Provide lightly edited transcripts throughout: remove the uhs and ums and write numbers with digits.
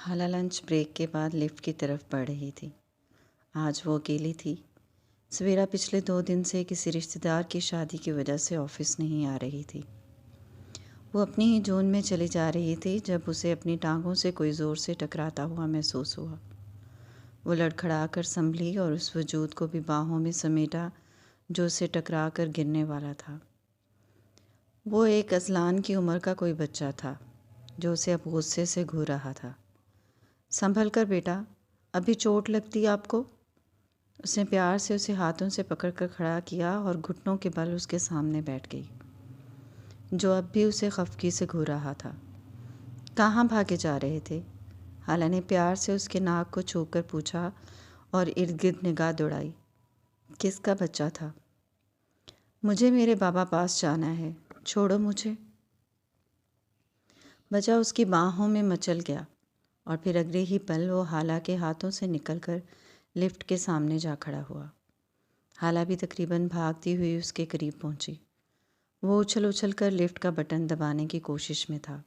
حالہ lunch break کے بعد lift کی طرف بڑھ رہی تھی۔ آج وہ اکیلی تھی۔ سویرا پچھلے 2 دن سے کسی رشتہ دار کی شادی کی وجہ سے آفس نہیں آ رہی تھی۔ وہ اپنی ہی جون میں چلی جا رہی تھی جب اسے اپنی ٹانگوں سے کوئی زور سے ٹکراتا ہوا محسوس ہوا۔ وہ لڑکھڑا کر سنبھلی اور اس وجود کو بھی باہوں میں سمیٹا جو اسے ٹکرا کر گرنے والا تھا۔ وہ ایک اذلان کی عمر کا کوئی بچہ تھا جو اسے اب غصے سے گھور رہا تھا۔ سنبھل کر بیٹا، ابھی چوٹ لگتی آپ کو؟ اس نے پیار سے اسے ہاتھوں سے پکڑ کر کھڑا کیا اور گھٹنوں کے بل اس کے سامنے بیٹھ گئی، جو اب بھی اسے خفگی سے گھور رہا تھا۔ کہاں بھاگے جا رہے تھے؟ حالہ نے پیار سے اس کے ناک کو چھو کر پوچھا اور ارد گرد نگاہ دوڑائی۔ کس کا بچہ تھا؟ مجھے میرے بابا پاس جانا ہے، چھوڑو مجھے۔ بچہ اس کی باہوں میں مچل گیا اور پھر اگلے ہی پل وہ حالہ کے ہاتھوں سے نکل کر لفٹ کے سامنے جا کھڑا ہوا۔ حالہ بھی تقریباً بھاگتی ہوئی اس کے قریب پہنچی۔ وہ اچھل اچھل کر لفٹ کا بٹن دبانے کی کوشش میں تھا۔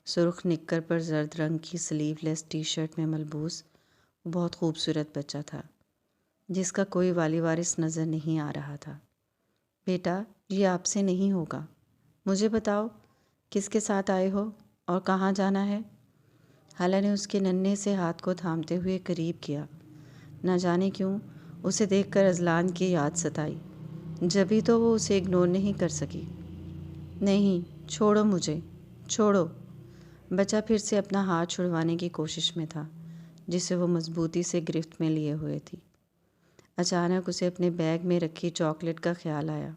سرخ نکر پر زرد رنگ کی سلیو لیس ٹی شرٹ میں ملبوس وہ بہت خوبصورت بچہ تھا جس کا کوئی والی وارث نظر نہیں آ رہا تھا۔ بیٹا، یہ آپ سے نہیں ہوگا، مجھے بتاؤ کس کے ساتھ آئے ہو اور کہاں جانا ہے؟ حالہ نے اس کے ننھے سے ہاتھ کو تھامتے ہوئے قریب کیا۔ نہ جانے کیوں اسے دیکھ کر اذلان کی یاد ستائی، جبھی تو وہ اسے اگنور نہیں کر سکی۔ نہیں، چھوڑو مجھے، چھوڑو۔ بچہ پھر سے اپنا ہاتھ چھڑوانے کی کوشش میں تھا جسے وہ مضبوطی سے گرفت میں لیے ہوئے تھی۔ اچانک اسے اپنے بیگ میں رکھی چاکلیٹ کا خیال آیا۔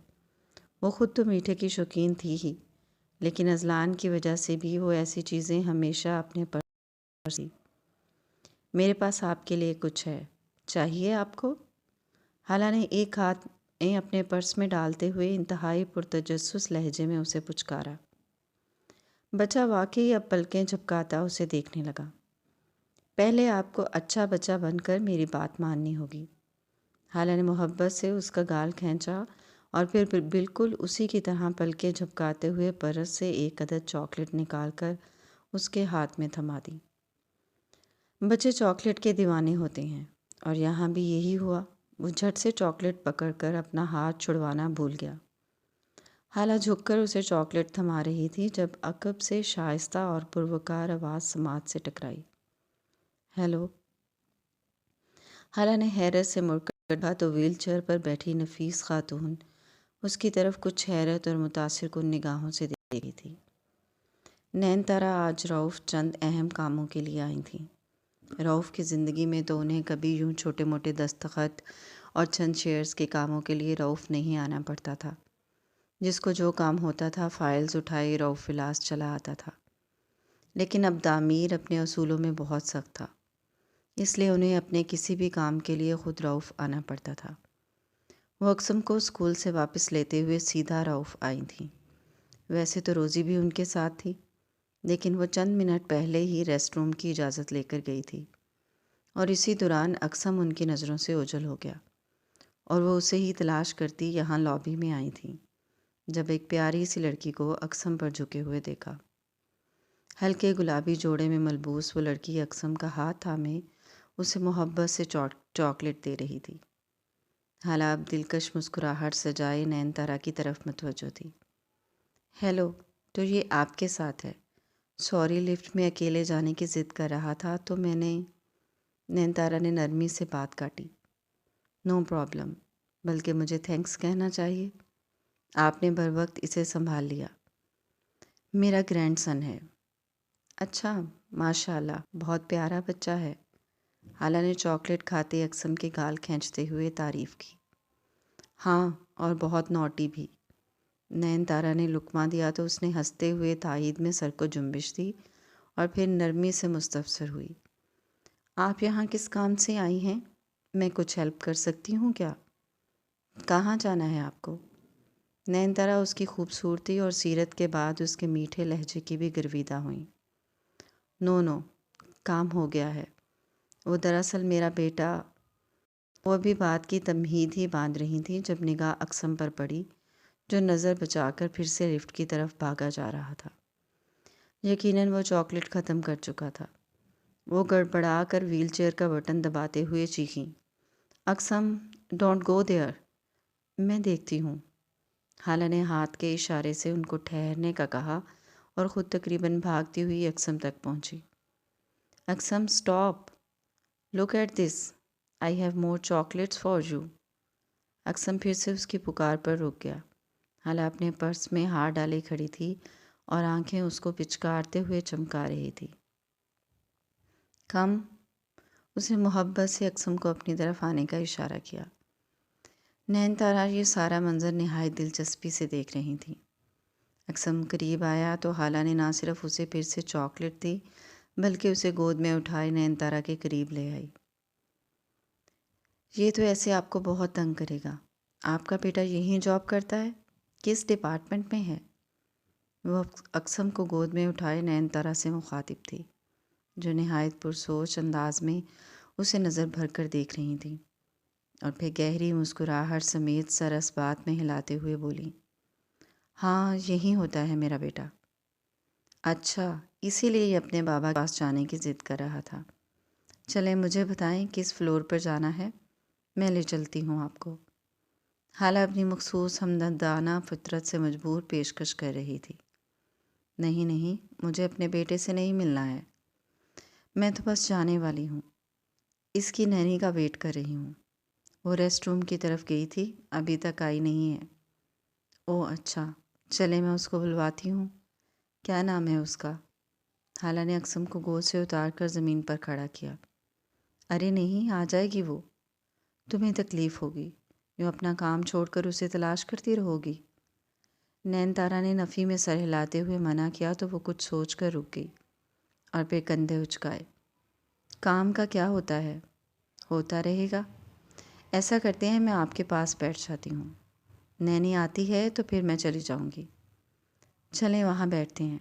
وہ خود تو میٹھے کی شوقین تھی ہی، لیکن اذلان کی وجہ سے بھی وہ ایسی چیزیں ہمیشہ اپنے پر سی۔ میرے پاس آپ کے لیے کچھ ہے، چاہیے آپ کو؟ حالہ نے ایک ہاتھ اپنے پرس میں ڈالتے ہوئے انتہائی پرتجسس لہجے میں اسے پچکارا۔ بچہ واقعی اب پلکیں جھپکاتا اسے دیکھنے لگا۔ پہلے آپ کو اچھا بچہ بن کر میری بات ماننی ہوگی۔ حالہ نے محبت سے اس کا گال کھینچا اور پھر بالکل اسی کی طرح پلکیں جھپکاتے ہوئے پرس سے ایک عدد چاکلیٹ نکال کر اس کے ہاتھ میں تھما دی۔ بچے چاکلیٹ کے دیوانے ہوتے ہیں اور یہاں بھی یہی ہوا۔ وہ جھٹ سے چاکلیٹ پکڑ کر اپنا ہاتھ چھڑوانا بھول گیا۔ حالہ جھک کر اسے چاکلیٹ تھما رہی تھی جب عقب سے شائستہ اور پروکار آواز سماعت سے ٹکرائی۔ ہیلو۔ حالہ نے حیرت سے مڑ کر دیکھا تو ویل چیئر پر بیٹھی نفیس خاتون اس کی طرف کچھ حیرت اور متاثر کن نگاہوں سے دیکھ رہی تھی۔ نین تارا آج رؤف چند اہم کاموں کے لیے آئی تھیں۔ رؤف کی زندگی میں تو انہیں کبھی یوں چھوٹے موٹے دستخط اور چند شیئرز کے کاموں کے لیے رؤف نہیں آنا پڑتا تھا۔ جس کو جو کام ہوتا تھا فائلز اٹھائے رؤف ولاس چلا آتا تھا۔ لیکن اب دامیر اپنے اصولوں میں بہت سخت تھا، اس لیے انہیں اپنے کسی بھی کام کے لیے خود رؤف آنا پڑتا تھا۔ وہ اقسم کو اسکول سے واپس لیتے ہوئے سیدھا رؤف آئی تھیں۔ ویسے تو روزی بھی ان کے ساتھ تھی، لیکن وہ چند منٹ پہلے ہی ریسٹ روم کی اجازت لے کر گئی تھی اور اسی دوران اقسم ان کی نظروں سے اوجھل ہو گیا اور وہ اسے ہی تلاش کرتی یہاں لابی میں آئی تھیں جب ایک پیاری سی لڑکی کو اقسم پر جھکے ہوئے دیکھا۔ ہلکے گلابی جوڑے میں ملبوس وہ لڑکی اقسم کا ہاتھ تھامے اسے محبت سے چاکلیٹ دے رہی تھی۔ حالہ اب دلکش مسکراہٹ سجائے نین تارا کی طرف متوجہ تھی۔ ہیلو، تو یہ آپ کے ساتھ ہے؟ سوری، لفٹ میں اکیلے جانے کی ضد کر رہا تھا تو میں نے… نین تارا نے نرمی سے بات کاٹی۔ نو پرابلم، بلکہ مجھے تھینکس کہنا چاہیے، آپ نے بر وقت اسے سنبھال لیا۔ میرا گرینڈ سن ہے۔ اچھا، ماشاء اللہ، بہت پیارا بچہ ہے۔ حالہ نے چاکلیٹ کھاتے اقسم کے گال کھینچتے ہوئے تعریف کی۔ ہاں، اور بہت نوٹی بھی۔ نین تارا نے لقمہ دیا تو اس نے ہنستے ہوئے تائید میں سر کو جنبش دی اور پھر نرمی سے مستفسر ہوئی۔ آپ یہاں کس کام سے آئی ہیں؟ میں کچھ ہیلپ کر سکتی ہوں کیا؟ کہاں جانا ہے آپ کو؟ نین تارا اس کی خوبصورتی اور سیرت کے بعد اس کے میٹھے لہجے کی بھی گرویدہ ہوئیں۔ نو، کام ہو گیا ہے۔ وہ دراصل میرا بیٹا… وہ ابھی بات کی تمہید ہی باندھ رہی تھی جب نگاہ اقسم پر پڑی جو نظر بچا کر پھر سے لفٹ کی طرف بھاگا جا رہا تھا۔ یقیناً وہ چاکلیٹ ختم کر چکا تھا۔ وہ گڑبڑا کر ویل چیئر کا بٹن دباتے ہوئے چیخیں، اقسم ڈونٹ گو دیئر۔ میں دیکھتی ہوں۔ خالہ نے ہاتھ کے اشارے سے ان کو ٹھہرنے کا کہا اور خود تقریباً بھاگتی ہوئی اقسم تک پہنچی۔ Aqsam stop, look at this, I have more chocolates for you. Aqsam پھر سے اس کی پکار پر رک گیا۔ خالہ اپنے پرس میں ہاتھ ڈالے کھڑی تھی اور آنکھیں اس کو پچکارتے ہوئے چمکا رہی تھی۔ کم، اس نے محبت سے اقسم کو اپنی طرف آنے کا اشارہ کیا۔ نین تارا یہ سارا منظر نہایت دلچسپی سے دیکھ رہی تھیں۔ اقسم قریب آیا تو خالہ نے نہ صرف اسے پھر سے چاکلیٹ دی بلکہ اسے گود میں اٹھائے نین تارا کے قریب لے آئی۔ یہ تو ایسے آپ کو بہت تنگ کرے گا۔ آپ کا بیٹا یہیں جاب کرتا ہے؟ کس ڈپارٹمنٹ میں ہے؟ وہ اقسم کو گود میں اٹھائے نین تارا سے مخاطب تھی، جو نہایت پرسوچ انداز میں اسے نظر بھر کر دیکھ رہی تھیں، اور پھر گہری مسکراہٹ سمیت سر اس بات میں ہلاتے ہوئے بولی، ہاں یہی ہوتا ہے میرا بیٹا۔ اچھا، اسی لیے یہ اپنے بابا کے پاس جانے کی ضد کر رہا تھا۔ چلیں مجھے بتائیں کس فلور پر جانا ہے، میں لے چلتی ہوں آپ کو۔ خالہ اپنی مخصوص ہمدردانہ فطرت سے مجبور پیشکش کر رہی تھی۔ نہیں نہیں، مجھے اپنے بیٹے سے نہیں ملنا ہے، میں تو بس جانے والی ہوں، اس کی نینی کا ویٹ کر رہی ہوں۔ وہ ریسٹ روم کی طرف گئی تھی، ابھی تک آئی نہیں ہے۔ اوہ اچھا، چلے میں اس کو بلواتی ہوں۔ کیا نام ہے اس کا؟ خالہ نے اقسم کو گود سے اتار کر زمین پر کھڑا کیا۔ ارے نہیں، آ جائے گی وہ، تمہیں تکلیف ہوگی، یوں اپنا کام چھوڑ کر اسے تلاش کرتی رہو گی۔ نین تارا نے نفی میں سر ہلاتے ہوئے منع کیا تو وہ کچھ سوچ کر رک گئی اور پھر کندھے اچکائے۔ کام کا کیا ہوتا ہے، ہوتا رہے گا۔ ایسا کرتے ہیں میں آپ کے پاس بیٹھ جاتی ہوں، نینی آتی ہے تو پھر میں چلی جاؤں گی۔ چلیں وہاں بیٹھتے ہیں۔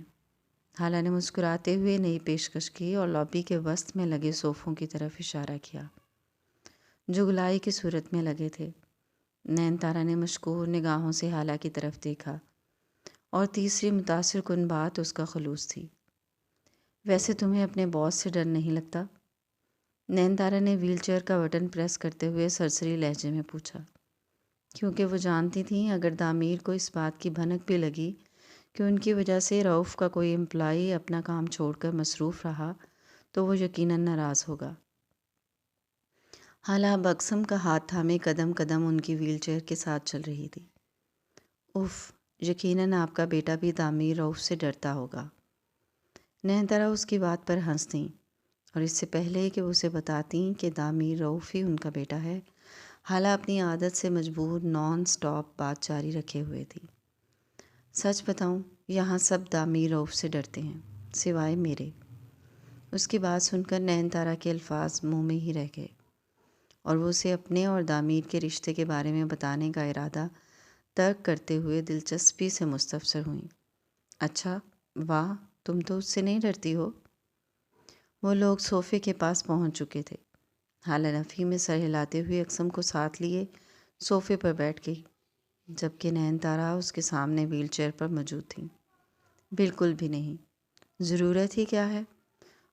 خالہ نے مسکراتے ہوئے نئی پیشکش کی اور لابی کے وسط میں لگے صوفوں کی طرف اشارہ کیا، جو گلائی کی صورت میں لگے تھے۔ نین تارا نے مشکور نگاہوں سے خالہ کی طرف دیکھا، اور تیسری متاثر کن بات اس کا خلوص تھی۔ ویسے تمہیں اپنے باس سے ڈر نہیں لگتا؟ نین تارا نے ویل چیئر کا بٹن پریس کرتے ہوئے سرسری لہجے میں پوچھا، کیونکہ وہ جانتی تھیں اگر دامیر کو اس بات کی بھنک بھی لگی کہ ان کی وجہ سے رؤف کا کوئی امپلائی اپنا کام چھوڑ کر مصروف رہا تو وہ یقیناً ناراض ہوگا۔ خالہ اب اقسم کا ہاتھ تھامے قدم قدم ان کی ویل چیئر کے ساتھ چل رہی تھی۔ اف، یقیناً آپ کا بیٹا بھی دامیر رؤف سے ڈرتا ہوگا۔ نین تارا اس کی بات پر ہنس دیں، اور اس سے پہلے کہ وہ اسے بتاتیں کہ دامیر رؤف ہی ان کا بیٹا ہے، خالہ اپنی عادت سے مجبور نان سٹاپ بات جاری رکھے ہوئے تھی۔ سچ بتاؤں، یہاں سب دامیر رؤف سے ڈرتے ہیں سوائے میرے۔ اس کی بات سن کر نین تارا کے الفاظ منہ میں ہی رہ گئے، اور وہ اسے اپنے اور دامیر کے رشتے کے بارے میں بتانے کا ارادہ ترک کرتے ہوئے دلچسپی سے مستفسر ہوئیں۔ اچھا، واہ، تم تو اس سے نہیں ڈرتی ہو؟ وہ لوگ صوفے کے پاس پہنچ چکے تھے۔ خالہ نفی میں سر ہلاتے ہوئے اقسم کو ساتھ لیے صوفے پر بیٹھ گئی، جبکہ نین تارا اس کے سامنے ویل چیئر پر موجود تھیں۔ بالکل بھی نہیں، ضرورت ہی کیا ہے؟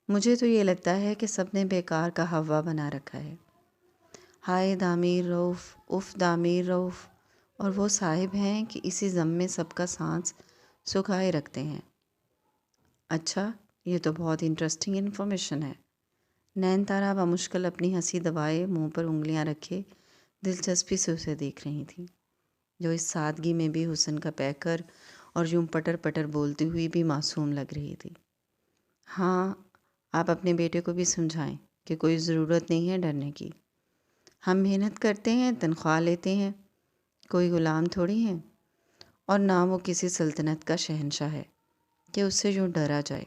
مجھے تو یہ لگتا ہے کہ سب نے بیکار کا ہوا بنا رکھا ہے۔ ہائے دامیر رؤف، اف دامیر رؤف، اور وہ صاحب ہیں کہ اسی ضم میں سب کا سانس سکھائے رکھتے ہیں۔ اچھا، یہ تو بہت انٹرسٹنگ انفارمیشن ہے۔ نین تارا بمشکل اپنی ہنسی دبائے منہ پر انگلیاں رکھے دلچسپی سے اسے دیکھ رہی تھیں، جو اس سادگی میں بھی حسن کا پیکر اور یوں پٹر پٹر بولتی ہوئی بھی معصوم لگ رہی تھی۔ ہاں، آپ اپنے بیٹے کو بھی سمجھائیں کہ کوئی ضرورت نہیں ہے ڈرنے کی۔ ہم محنت کرتے ہیں، تنخواہ لیتے ہیں، کوئی غلام تھوڑی ہیں، اور نہ وہ کسی سلطنت کا شہنشاہ ہے کہ اس سے یوں ڈرا جائے۔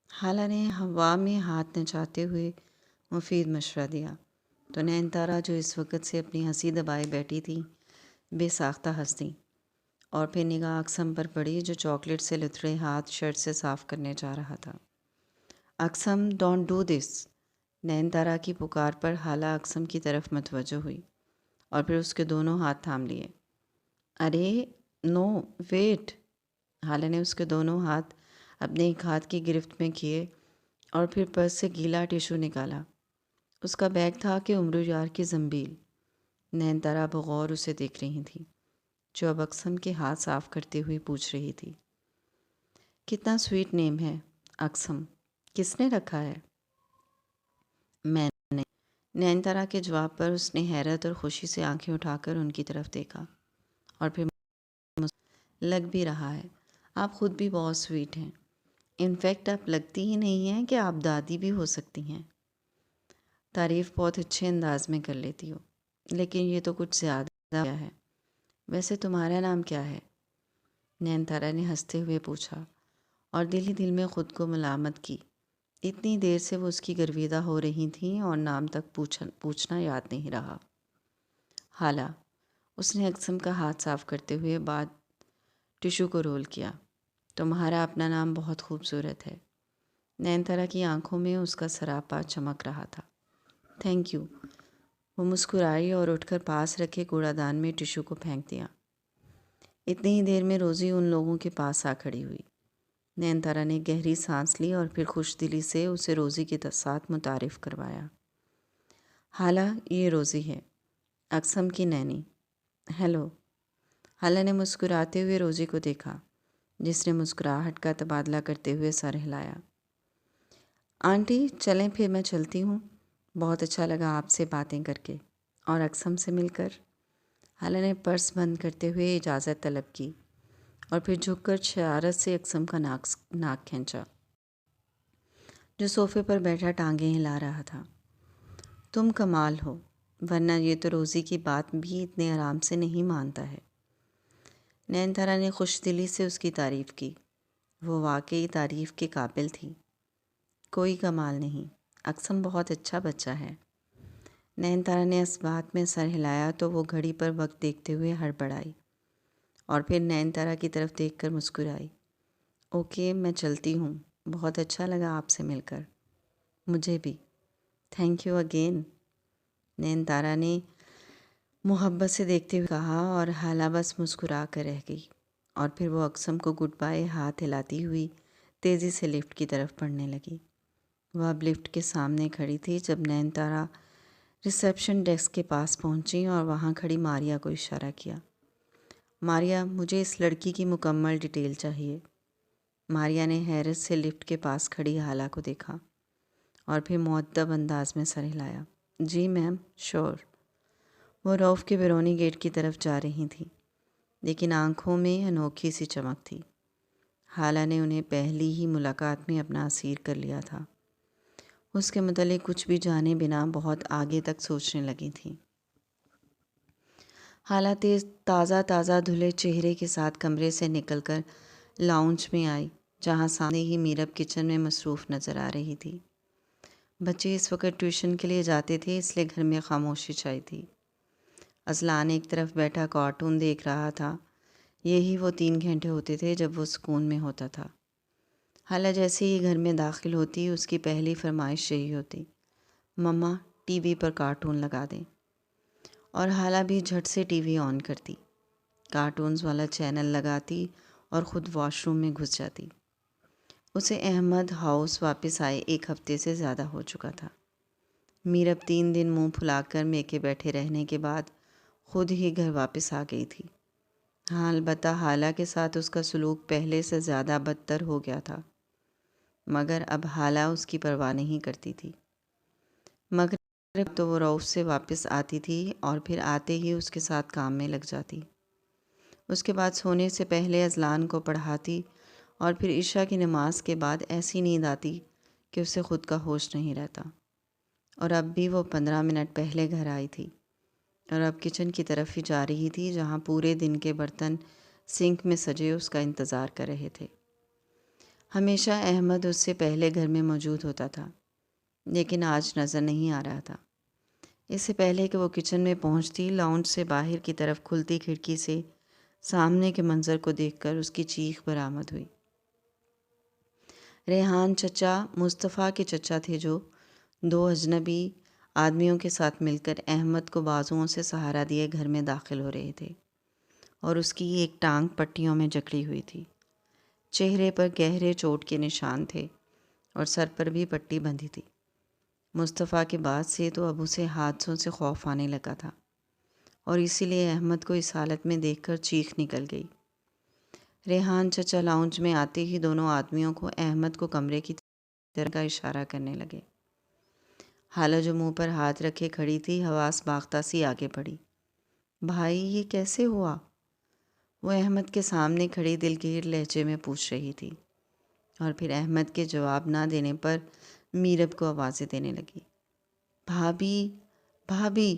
خالہ نے ہوا میں ہاتھ نچاتے ہوئے مفید مشورہ دیا تو نین تارا، جو اس وقت سے اپنی ہنسی دبائے بیٹھی تھی، بے ساختہ ہنس دیں، اور پھر نگاہ اقسم پر پڑی جو چاکلیٹ سے لتھڑے ہاتھ شرٹ سے صاف کرنے جا رہا تھا۔ اقسم ڈونٹ ڈو دس۔ نین تارا کی پکار پر خالہ اقسم کی طرف متوجہ ہوئی اور پھر اس کے دونوں ہاتھ تھام لیے۔ ارے نو، ویٹ۔ خالہ نے اس کے دونوں ہاتھ اپنے ایک ہاتھ کی گرفت میں کیے اور پھر پرس سے گیلا ٹیشو نکالا۔ اس کا بیگ تھا کہ عمر یار کی زنبیل۔ نین تارا بغور اسے دیکھ رہی تھی، جو اب اقسم کے ہاتھ صاف کرتے ہوئے پوچھ رہی تھی، کتنا سویٹ نیم ہے اقسم، کس نے رکھا ہے؟ میں نے۔ نین تارا کے جواب پر اس نے حیرت اور خوشی سے آنکھیں اٹھا کر ان کی طرف دیکھا، اور پھر لگ بھی رہا ہے، آپ خود بھی بہت سویٹ ہیں۔ انفیکٹ آپ لگتی ہی نہیں ہیں کہ آپ دادی بھی ہو سکتی ہیں۔ تعریف بہت اچھے انداز میں کر لیتی ہو، لیکن یہ تو کچھ زیادہ ہے۔ ویسے تمہارا نام کیا ہے؟ نین تارا نے ہنستے ہوئے پوچھا، اور دل ہی دل میں خود کو ملامت کی۔ اتنی دیر سے وہ اس کی گرویدہ ہو رہی تھیں اور نام تک پوچھنا یاد نہیں رہا۔ حالا، اس نے اقسم کا ہاتھ صاف کرتے ہوئے بعد ٹشو کو رول کیا، تمہارا اپنا نام بہت خوبصورت ہے۔ نین تارا کی آنکھوں میں اس کا سراپا چمک رہا تھا۔ Thank you. وہ مسکرائی اور اٹھ کر پاس رکھے کوڑا دان میں ٹشو کو پھینک دیا۔ اتنی ہی دیر میں روزی ان لوگوں کے پاس آ کھڑی ہوئی۔ نین تارا نے گہری سانس لی اور پھر خوش دلی سے اسے روزی کے ساتھ متعارف کروایا۔ حالا، یہ روزی ہے، اقسم کی نینی۔ ہیلو۔ حالا نے مسکراتے ہوئے روزی کو دیکھا، جس نے مسکراہٹ کا تبادلہ کرتے ہوئے سر ہلایا۔ آنٹی چلیں پھر میں چلتی ہوں، بہت اچھا لگا آپ سے باتیں کر کے اور اقسم سے مل کر۔ حالا نے پرس بند کرتے ہوئے اجازت طلب کی اور پھر جھک کر شرارت سے اقسم کا ناک کھینچا، جو صوفے پر بیٹھا ٹانگیں ہلا رہا تھا۔ تم کمال ہو، ورنہ یہ تو روزی کی بات بھی اتنے آرام سے نہیں مانتا ہے۔ نین تارا نے خوش دلی سے اس کی تعریف کی۔ وہ واقعی تعریف کے قابل تھی۔ کوئی کمال نہیں، اقسم بہت اچھا بچہ ہے۔ نین تارا نے اس بات میں سر ہلایا تو وہ گھڑی پر وقت دیکھتے ہوئے ہڑبڑائی اور پھر نین تارا کی طرف دیکھ کر مسکرائی۔ اوکے، میں چلتی ہوں، بہت اچھا لگا آپ سے مل کر۔ مجھے بھی۔ تھینک یو اگین، نین تارا نے محبت سے دیکھتے ہوئے کہا، اور حالا بس مسکرا کر رہ گئی، اور پھر وہ اقسم کو گڈ بائے ہاتھ ہلاتی ہوئی تیزی سے لفٹ کی طرف بڑھنے لگی۔ وہ اب لفٹ کے سامنے کھڑی تھی جب نین تارا ریسیپشن ڈیسک کے پاس پہنچی اور وہاں کھڑی ماریا کو اشارہ کیا۔ ماریا، مجھے اس لڑکی کی مکمل ڈیٹیل چاہیے۔ ماریا نے حیرت سے لفٹ کے پاس کھڑی حالا کو دیکھا اور پھر مؤدب انداز میں سر ہلایا۔ جی میم، شور۔ وہ رؤف کے بیرونی گیٹ کی طرف جا رہی تھیں، لیکن آنکھوں میں انوکھی سی چمک تھی۔ حالا نے انہیں پہلی ہی ملاقات میں اپنا اسیر کر لیا تھا۔ اس کے متعلق کچھ بھی جانے بنا بہت آگے تک سوچنے لگی تھیں۔ حالا تازہ دھلے چہرے کے ساتھ کمرے سے نکل کر لاؤنج میں آئی، جہاں سامنے ہی میرب کچن میں مصروف نظر آ رہی تھی۔ بچے اس وقت ٹیوشن کے لیے جاتے تھے، اس لیے گھر میں خاموشی چھائی تھی۔ اذلان ایک طرف بیٹھا کارٹون دیکھ رہا تھا۔ یہی وہ 3 گھنٹے ہوتے تھے جب وہ سکون میں ہوتا تھا۔ حالا جیسے ہی گھر میں داخل ہوتی، اس کی پہلی فرمائش یہی ہوتی، مما ٹی وی پر کارٹون لگا دیں، اور حالا بھی جھٹ سے ٹی وی آن کرتی، کارٹونز والا چینل لگاتی اور خود واش روم میں گھس جاتی۔ اسے احمد ہاؤس واپس آئے 1 ہفتے سے زیادہ ہو چکا تھا۔ میرب 3 دن منہ پھلا کر میکے بیٹھے رہنے کے بعد خود ہی گھر واپس آ گئی تھی۔ ہاں، البتہ حالا کے ساتھ اس کا سلوک پہلے سے زیادہ بدتر ہو گیا تھا، مگر اب حالا اس کی پرواہ نہیں کرتی تھی۔ مغرب تو وہ رؤف سے واپس آتی تھی اور پھر آتے ہی اس کے ساتھ کام میں لگ جاتی۔ اس کے بعد سونے سے پہلے اذلان کو پڑھاتی اور پھر عشاء کی نماز کے بعد ایسی نیند آتی کہ اسے خود کا ہوش نہیں رہتا۔ اور اب بھی وہ 15 منٹ پہلے گھر آئی تھی اور اب کچن کی طرف ہی جا رہی تھی، جہاں پورے دن کے برتن سنک میں سجے اس کا انتظار کر رہے تھے۔ ہمیشہ احمد اس سے پہلے گھر میں موجود ہوتا تھا، لیکن آج نظر نہیں آ رہا تھا۔ اس سے پہلے کہ وہ کچن میں پہنچتی، لاؤنج سے باہر کی طرف کھلتی کھڑکی سے سامنے کے منظر کو دیکھ کر اس کی چیخ برآمد ہوئی۔ ریحان چچا مصطفیٰ کے چچا تھے، جو 2 اجنبی آدمیوں کے ساتھ مل کر احمد کو بازوؤں سے سہارا دیے گھر میں داخل ہو رہے تھے، اور اس کی ایک ٹانگ پٹیوں میں جکڑی ہوئی تھی۔ چہرے پر گہرے چوٹ کے نشان تھے اور سر پر بھی پٹی بندھی تھی۔ مصطفیٰ کے بعد سے تو اب اسے حادثوں سے خوف آنے لگا تھا، اور اسی لیے احمد کو اس حالت میں دیکھ کر چیخ نکل گئی۔ ریحان چچا لاؤنج میں آتے ہی دونوں آدمیوں کو احمد کو کمرے کی طرف کا اشارہ کرنے لگے۔ حالہ جو منہ پر ہاتھ رکھے کھڑی تھی حواس باختہ سی آگے بڑھی۔ بھائی یہ کیسے ہوا؟ وہ احمد کے سامنے کھڑی دلگیر لہجے میں پوچھ رہی تھی، اور پھر احمد کے جواب نہ دینے پر میرب کو آوازیں دینے لگی۔ بھابھی بھابھی!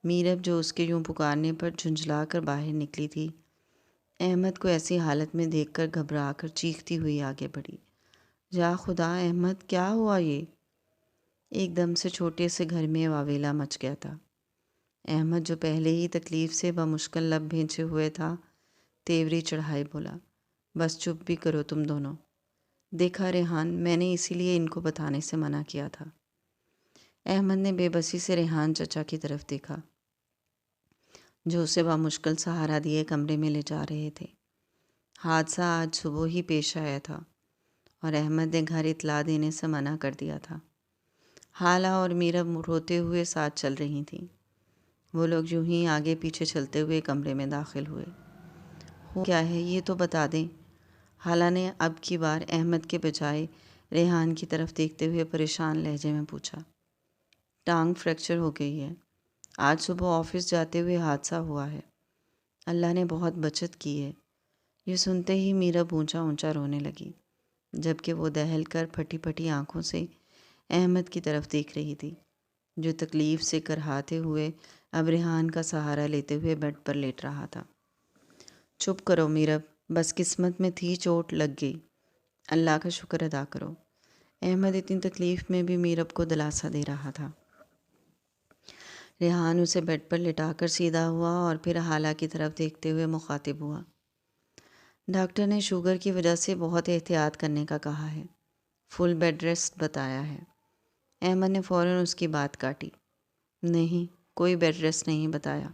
میرب جو اس کے یوں پکارنے پر جھنجھلا کر باہر نکلی تھی، احمد کو ایسی حالت میں دیکھ کر گھبرا کر چیختی ہوئی آگے بڑھی۔ یا خدا احمد، کیا ہوا یہ؟ ایک دم سے چھوٹے سے گھر میں واویلا مچ گیا تھا۔ احمد جو پہلے ہی تکلیف سے بمشکل لب بھینچے ہوئے تھا، تیوری چڑھائے بولا، بس چپ بھی کرو تم دونوں۔ دیکھا ریحان، میں نے اسی لیے ان کو بتانے سے منع کیا تھا۔ احمد نے بے بسی سے ریحان چچا کی طرف دیکھا، جو اسے بمشکل سہارا دیے کمرے میں لے جا رہے تھے۔ حادثہ آج صبح ہی پیش آیا تھا، اور احمد نے گھر اطلاع دینے سے منع کر دیا تھا۔ حالہ اور میرب روتے ہوئے ساتھ چل رہی تھیں۔ وہ لوگ یوں ہی آگے پیچھے چلتے ہوئے کمرے میں داخل ہوئے۔ ہو کیا ہے یہ تو بتا دیں، حالہ نے اب کی بار احمد کے بجائے ریحان کی طرف دیکھتے ہوئے پریشان لہجے میں پوچھا۔ ٹانگ فریکچر ہو گئی ہے، آج صبح آفس جاتے ہوئے حادثہ ہوا ہے، اللہ نے بہت بچت کی ہے۔ یہ سنتے ہی میرب اونچا اونچا رونے لگی، جبکہ وہ دہل کر پھٹی پھٹی آنکھوں سے احمد کی طرف دیکھ رہی تھی، جو تکلیف سے کرہاتے ہوئے اب ریحان کا سہارا لیتے ہوئے بیڈ پر لیٹ رہا تھا۔ چپ کرو میرب، بس قسمت میں تھی چوٹ لگ گئی، اللہ کا شکر ادا کرو۔ احمد اتنی تکلیف میں بھی میرب کو دلاسا دے رہا تھا۔ ریحان اسے بیڈ پر لٹا کر سیدھا ہوا اور پھر حالہ کی طرف دیکھتے ہوئے مخاطب ہوا۔ ڈاکٹر نے شوگر کی وجہ سے بہت احتیاط کرنے کا کہا ہے، فل بیڈ ریسٹ بتایا ہے۔ احمد نے فوراً اس کی بات کاٹی۔ نہیں، کوئی بیڈ ریسٹ نہیں بتایا،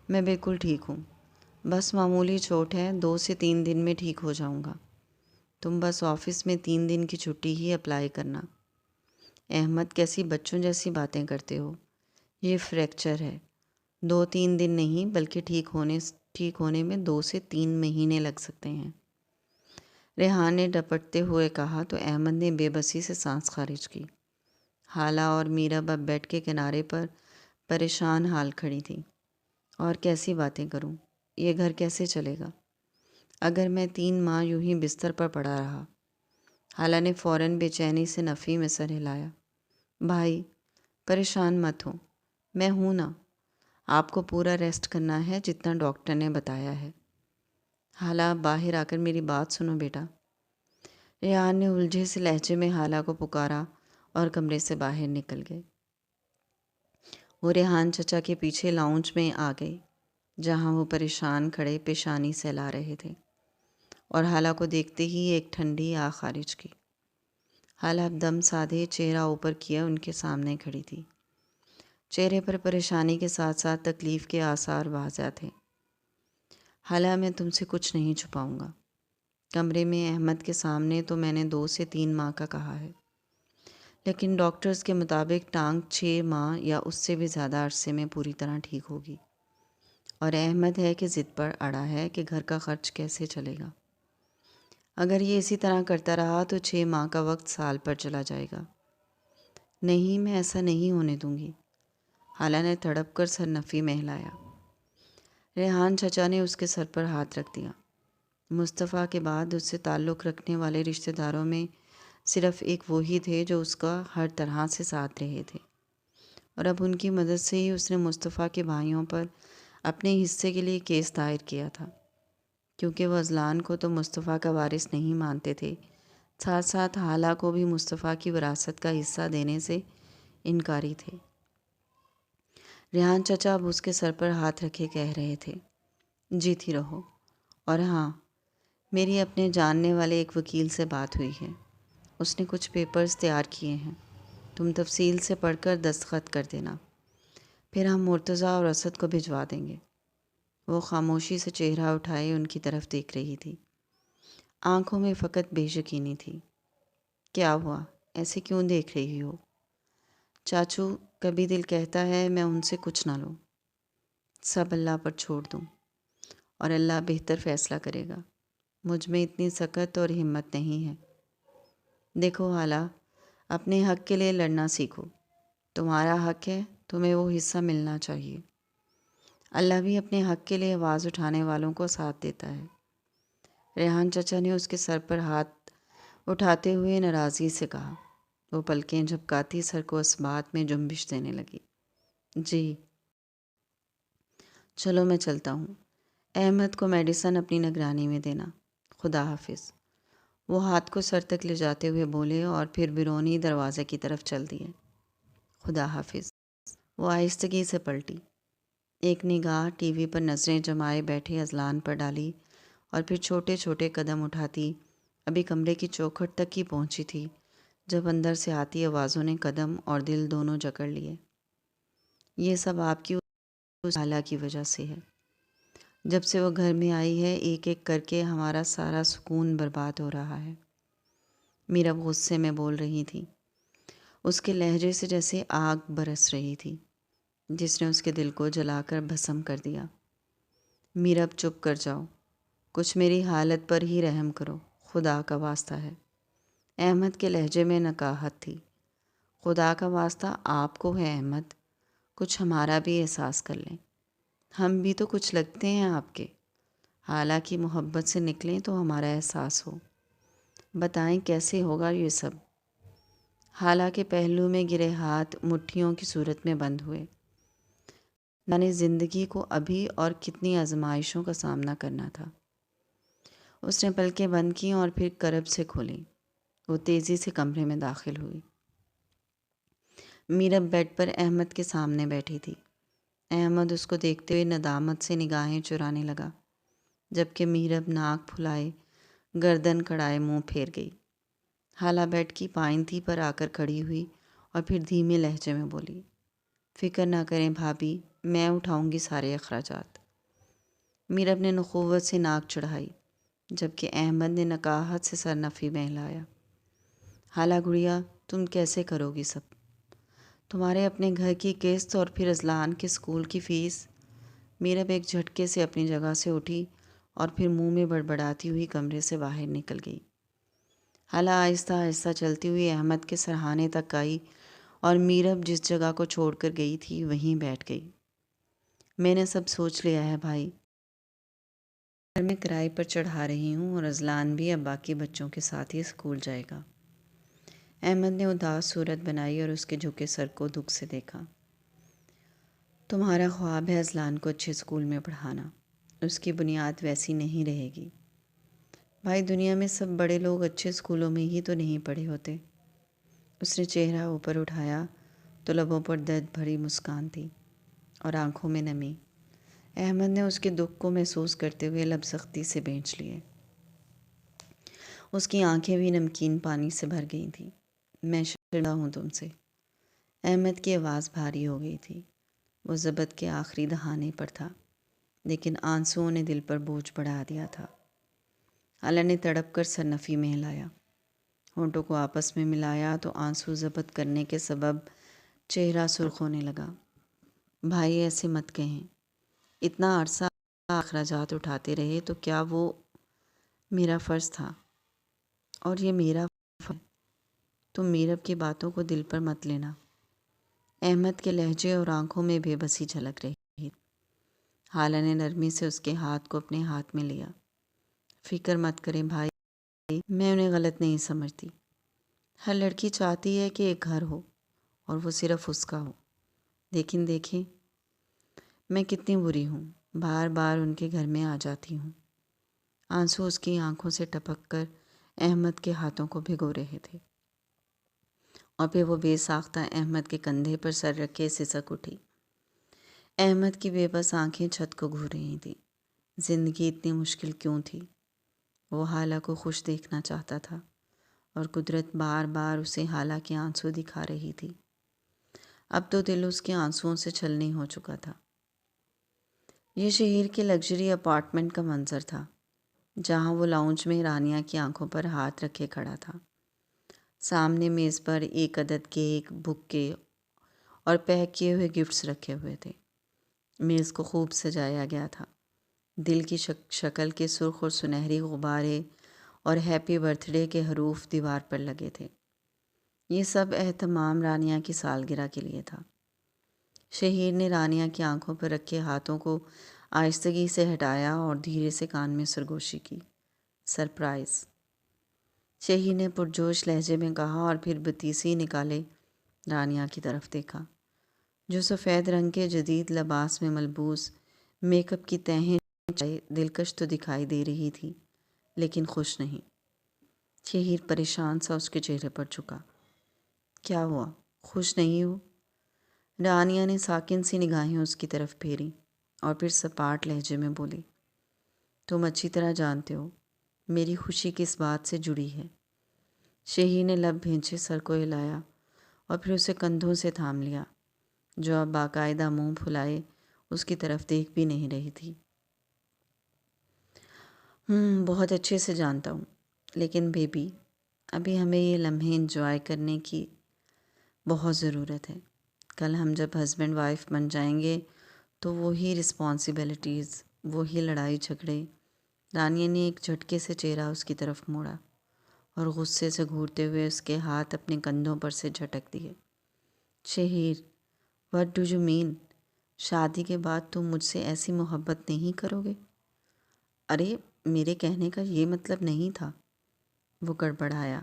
میں بالکل ٹھیک ہوں، بس معمولی چوٹ ہے، 2 سے 3 دن میں ٹھیک ہو جاؤں گا۔ تم بس آفس میں 3 دن کی چھٹی ہی اپلائی کرنا۔ احمد کیسی بچوں جیسی باتیں کرتے ہو، یہ فریکچر ہے، 2-3 دن نہیں بلکہ ٹھیک ہونے میں 2 سے 3 مہینے لگ سکتے ہیں۔ ریحان نے ڈپٹتے ہوئے کہا تو احمد نے بے بسی سے سانس خارج کی۔ حالہ اور میرب اب بیڈ کے کنارے پر پریشان حال کھڑی تھیں۔ اور کیسی باتیں کروں، یہ گھر کیسے چلے گا اگر میں 3 ماہ یوں ہی بستر پر پڑا رہا؟ حالہ نے فوراً بے چینی سے نفی میں سر ہلایا۔ بھائی پریشان مت ہو، میں ہوں نا، آپ کو پورا ریسٹ کرنا ہے جتنا ڈاکٹر نے بتایا ہے۔ حالہ باہر آ کر میری بات سنو بیٹا۔ ریحان نے الجھے سے لہجے میں حالہ کو پکارا اور کمرے سے باہر نکل گئے۔ وہ ریحان چچا کے پیچھے لاؤنج میں آ گئی، جہاں وہ پریشان کھڑے پیشانی سہلا رہے تھے، اور حالہ کو دیکھتے ہی ایک ٹھنڈی آہ خارج کی۔ حالہ اب دم سادھے چہرہ اوپر کیے ان کے سامنے کھڑی تھی۔ چہرے پر پریشانی کے ساتھ ساتھ تکلیف کے آثار واضح تھے۔ حالہ میں تم سے کچھ نہیں چھپاؤں گا، کمرے میں احمد کے سامنے تو میں نے 2 سے 3 ماہ کا کہا ہے، لیکن ڈاکٹرز کے مطابق ٹانگ 6 ماہ یا اس سے بھی زیادہ عرصے میں پوری طرح ٹھیک ہوگی، اور احمد ہے کہ ضد پر اڑا ہے کہ گھر کا خرچ کیسے چلے گا۔ اگر یہ اسی طرح کرتا رہا تو 6 ماہ کا وقت سال پر چلا جائے گا۔ نہیں، میں ایسا نہیں ہونے دوں گی، حالہ نے تڑپ کر سر نفی میں ہلایا۔ ریحان چچا نے اس کے سر پر ہاتھ رکھ دیا۔ مصطفیٰ کے بعد اس سے تعلق رکھنے والے رشتہ داروں میں صرف ایک وہی تھے جو اس کا ہر طرح سے ساتھ رہے تھے، اور اب ان کی مدد سے ہی اس نے مصطفیٰ کے بھائیوں پر اپنے حصے کے لیے کیس دائر کیا تھا، کیونکہ وہ اذلان کو تو مصطفیٰ کا وارث نہیں مانتے تھے، ساتھ ساتھ حالہ کو بھی مصطفیٰ کی وراثت کا حصہ دینے سے انکاری تھے۔ ریحان چچا اب اس کے سر پر ہاتھ رکھے کہہ رہے تھے، جیتی رہو، اور ہاں، میری اپنے جاننے والے ایک وکیل سے بات ہوئی ہے، اس نے کچھ پیپرز تیار کیے ہیں، تم تفصیل سے پڑھ کر دستخط کر دینا، پھر ہم مرتضیٰ اور اسد کو بھجوا دیں گے۔ وہ خاموشی سے چہرہ اٹھائے ان کی طرف دیکھ رہی تھی، آنکھوں میں فقط بے یقینی تھی۔ کیا ہوا؟ ایسے کیوں دیکھ رہی ہو؟ چاچو، کبھی دل کہتا ہے میں ان سے کچھ نہ لوں، سب اللہ پر چھوڑ دوں، اور اللہ بہتر فیصلہ کرے گا۔ مجھ میں اتنی سکت اور ہمت نہیں ہے۔ دیکھو حالہ، اپنے حق کے لیے لڑنا سیکھو۔ تمہارا حق ہے، تمہیں وہ حصہ ملنا چاہیے۔ اللہ بھی اپنے حق کے لیے آواز اٹھانے والوں کو ساتھ دیتا ہے۔ ریحان چچا نے اس کے سر پر ہاتھ اٹھاتے ہوئے ناراضگی سے کہا۔ وہ پلکیں جھپکاتی سر کو اس بات میں جنبش دینے لگی۔ جی چلو میں چلتا ہوں۔ احمد کو میڈیسن اپنی نگرانی میں دینا۔ خدا حافظ۔ وہ ہاتھ کو سر تک لے جاتے ہوئے بولے اور پھر بیرونی دروازے کی طرف چل دیے۔ خدا حافظ۔ وہ آہستگی سے پلٹی، ایک نگاہ ٹی وی پر نظریں جمائے بیٹھے اذلان پر ڈالی، اور پھر چھوٹے چھوٹے قدم اٹھاتی ابھی کمرے کی چوکھٹ تک ہی پہنچی تھی جب اندر سے آتی آوازوں نے قدم اور دل دونوں جکڑ لیے۔ یہ سب آپ کی اس حالہ کی وجہ سے ہے۔ جب سے وہ گھر میں آئی ہے ایک ایک کر کے ہمارا سارا سکون برباد ہو رہا ہے۔ میرا غصے میں بول رہی تھی، اس کے لہجے سے جیسے آگ برس رہی تھی جس نے اس کے دل کو جلا کر بھسم کر دیا۔ میرا اب چپ کر جاؤ، کچھ میری حالت پر ہی رحم کرو، خدا کا واسطہ ہے۔ احمد کے لہجے میں نکاہت تھی۔ خدا کا واسطہ آپ کو ہے احمد، کچھ ہمارا بھی احساس کر لیں۔ ہم بھی تو کچھ لگتے ہیں آپ کے، حالانکہ محبت سے نکلیں تو ہمارا احساس ہو۔ بتائیں کیسے ہوگا یہ سب؟ حالانکہ پہلو میں گرے ہاتھ مٹھیوں کی صورت میں بند ہوئے۔ یعنی زندگی کو ابھی اور کتنی آزمائشوں کا سامنا کرنا تھا۔ اس نے پلکیں بند کیں اور پھر کرب سے کھولیں۔ وہ تیزی سے کمرے میں داخل ہوئی۔ میرب بیڈ پر احمد کے سامنے بیٹھی تھی۔ احمد اس کو دیکھتے ہوئے ندامت سے نگاہیں چرانے لگا، جبکہ میرب ناک پھلائے گردن کڑائے منہ پھیر گئی۔ حالہ بیڈ کی پائنتی پر آ کر کھڑی ہوئی اور پھر دھیمے لہجے میں بولی، فکر نہ کریں بھابھی، میں اٹھاؤں گی سارے اخراجات۔ میرب نے نخوت سے ناک چڑھائی، جبکہ احمد نے نکاہت سے سر نفی میں ہلایا۔ حالہ گڑیا، تم کیسے کرو گی سب؟ تمہارے اپنے گھر کی قسط اور پھر اذلان کے اسکول کی فیس۔ میرب ایک جھٹکے سے اپنی جگہ سے اٹھی اور پھر منہ میں بڑبڑاتی ہوئی کمرے سے باہر نکل گئی۔ حالہ آہستہ آہستہ چلتی ہوئی احمد کے سرہانے تک آئی اور میرب جس جگہ کو چھوڑ کر گئی تھی وہیں بیٹھ گئی۔ میں نے سب سوچ لیا ہے بھائی، گھر میں کرائے پر چڑھا رہی ہوں اور اذلان بھی اب باقی بچوں کے ساتھ ہی اسکول جائے گا۔ احمد نے اداس صورت بنائی اور اس کے جھکے سر کو دکھ سے دیکھا۔ تمہارا خواب ہے اذلان کو اچھے اسکول میں پڑھانا، اس کی بنیاد ویسی نہیں رہے گی۔ بھائی دنیا میں سب بڑے لوگ اچھے اسکولوں میں ہی تو نہیں پڑھے ہوتے۔ اس نے چہرہ اوپر اٹھایا تو لبوں پر درد بھری مسکان تھی اور آنکھوں میں نمی۔ احمد نے اس کے دکھ کو محسوس کرتے ہوئے لب سختی سے بینچ لیے۔ اس کی آنکھیں بھی نمکین پانی سے بھر گئی تھیں۔ میں شرمندہ ہوں تم سے۔ احمد کی آواز بھاری ہو گئی تھی۔ وہ ضبط کے آخری دہانے پر تھا، لیکن آنسوؤں نے دل پر بوجھ بڑھا دیا تھا۔ حالہ نے تڑپ کر سر نفی میں ہلایا، ہونٹوں کو آپس میں ملایا تو آنسو ضبط کرنے کے سبب چہرہ سرخ ہونے لگا۔ بھائی ایسے مت کہیں، اتنا عرصہ اخراجات اٹھاتے رہے تو کیا وہ میرا فرض تھا، اور یہ میرا فرض ہے۔ تم میرب کی باتوں کو دل پر مت لینا۔ احمد کے لہجے اور آنکھوں میں بے بسی جھلک رہی۔ حالہ نے نرمی سے اس کے ہاتھ کو اپنے ہاتھ میں لیا۔ فکر مت کریں بھائی، میں انہیں غلط نہیں سمجھتی۔ ہر لڑکی چاہتی ہے کہ ایک گھر ہو اور وہ صرف اس کا ہو، لیکن دیکھیں میں کتنی بری ہوں، بار بار ان کے گھر میں آ جاتی ہوں۔ آنسو اس کی آنکھوں سے ٹپک کر احمد کے ہاتھوں کو بھگو رہے تھے، اور پھر وہ بے ساختہ احمد کے کندھے پر سر رکھے سسک اٹھی۔ احمد کی بے بس آنکھیں چھت کو گھور رہی تھیں۔ زندگی اتنی مشکل کیوں تھی؟ وہ حالہ کو خوش دیکھنا چاہتا تھا، اور قدرت بار بار اسے حالہ کے آنسو دکھا رہی تھی۔ اب تو دل اس کے آنسوؤں سے چھلنی ہو چکا تھا۔ یہ شہر کے لگژری اپارٹمنٹ کا منظر تھا، جہاں وہ لاؤنج میں رانیہ کی آنکھوں پر ہاتھ رکھے کھڑا تھا۔ سامنے میز پر ایک عدد کیک، بکے اور پیک کیے ہوئے گفٹس رکھے ہوئے تھے۔ میز کو خوب سجایا گیا تھا۔ دل کی شکل کے سرخ اور سنہری غبارے اور ہیپی برتھ ڈے کے حروف دیوار پر لگے تھے۔ یہ سب اہتمام رانیہ کی سالگرہ کے لیے تھا۔ شہیر نے رانیہ کی آنکھوں پر رکھے ہاتھوں کو آہستگی سے ہٹایا اور دھیرے سے کان میں سرگوشی کی۔ سرپرائز، شہیر نے پرجوش لہجے میں کہا اور پھر بتیسی نکالے رانیہ کی طرف دیکھا، جو سفید رنگ کے جدید لباس میں ملبوس میک اپ کی تہیں دلکش تو دکھائی دے رہی تھی لیکن خوش نہیں۔ شہیر پریشان سا اس کے چہرے پر جھکا۔ کیا ہوا، خوش نہیں ہو؟ رانیہ نے ساکن سی نگاہیں اس کی طرف پھیری اور پھر سپاٹ لہجے میں بولی، تم اچھی طرح جانتے ہو میری خوشی کس بات سے جڑی ہے۔ شہیر نے لب بھینچے سر کو ہلایا اور پھر اسے کندھوں سے تھام لیا، جو اب باقاعدہ منہ پھلائے اس کی طرف دیکھ بھی نہیں رہی تھی۔ بہت اچھے سے جانتا ہوں، لیکن بیبی ابھی ہمیں یہ لمحے انجوائے کرنے کی بہت ضرورت ہے۔ کل ہم جب ہسبینڈ وائف بن جائیں گے تو وہی رسپانسبلٹیز، وہی لڑائی جھگڑے۔ رانیہ نے ایک جھٹکے سے چہرہ اس کی طرف موڑا اور غصے سے گھورتے ہوئے اس کے ہاتھ اپنے کندھوں پر سے جھٹک دیے۔ شہیر، وٹ ڈو یو مین؟ شادی کے بعد تم مجھ سے ایسی محبت نہیں کرو گے؟ ارے میرے کہنے کا یہ مطلب نہیں تھا، وہ گڑبڑایا۔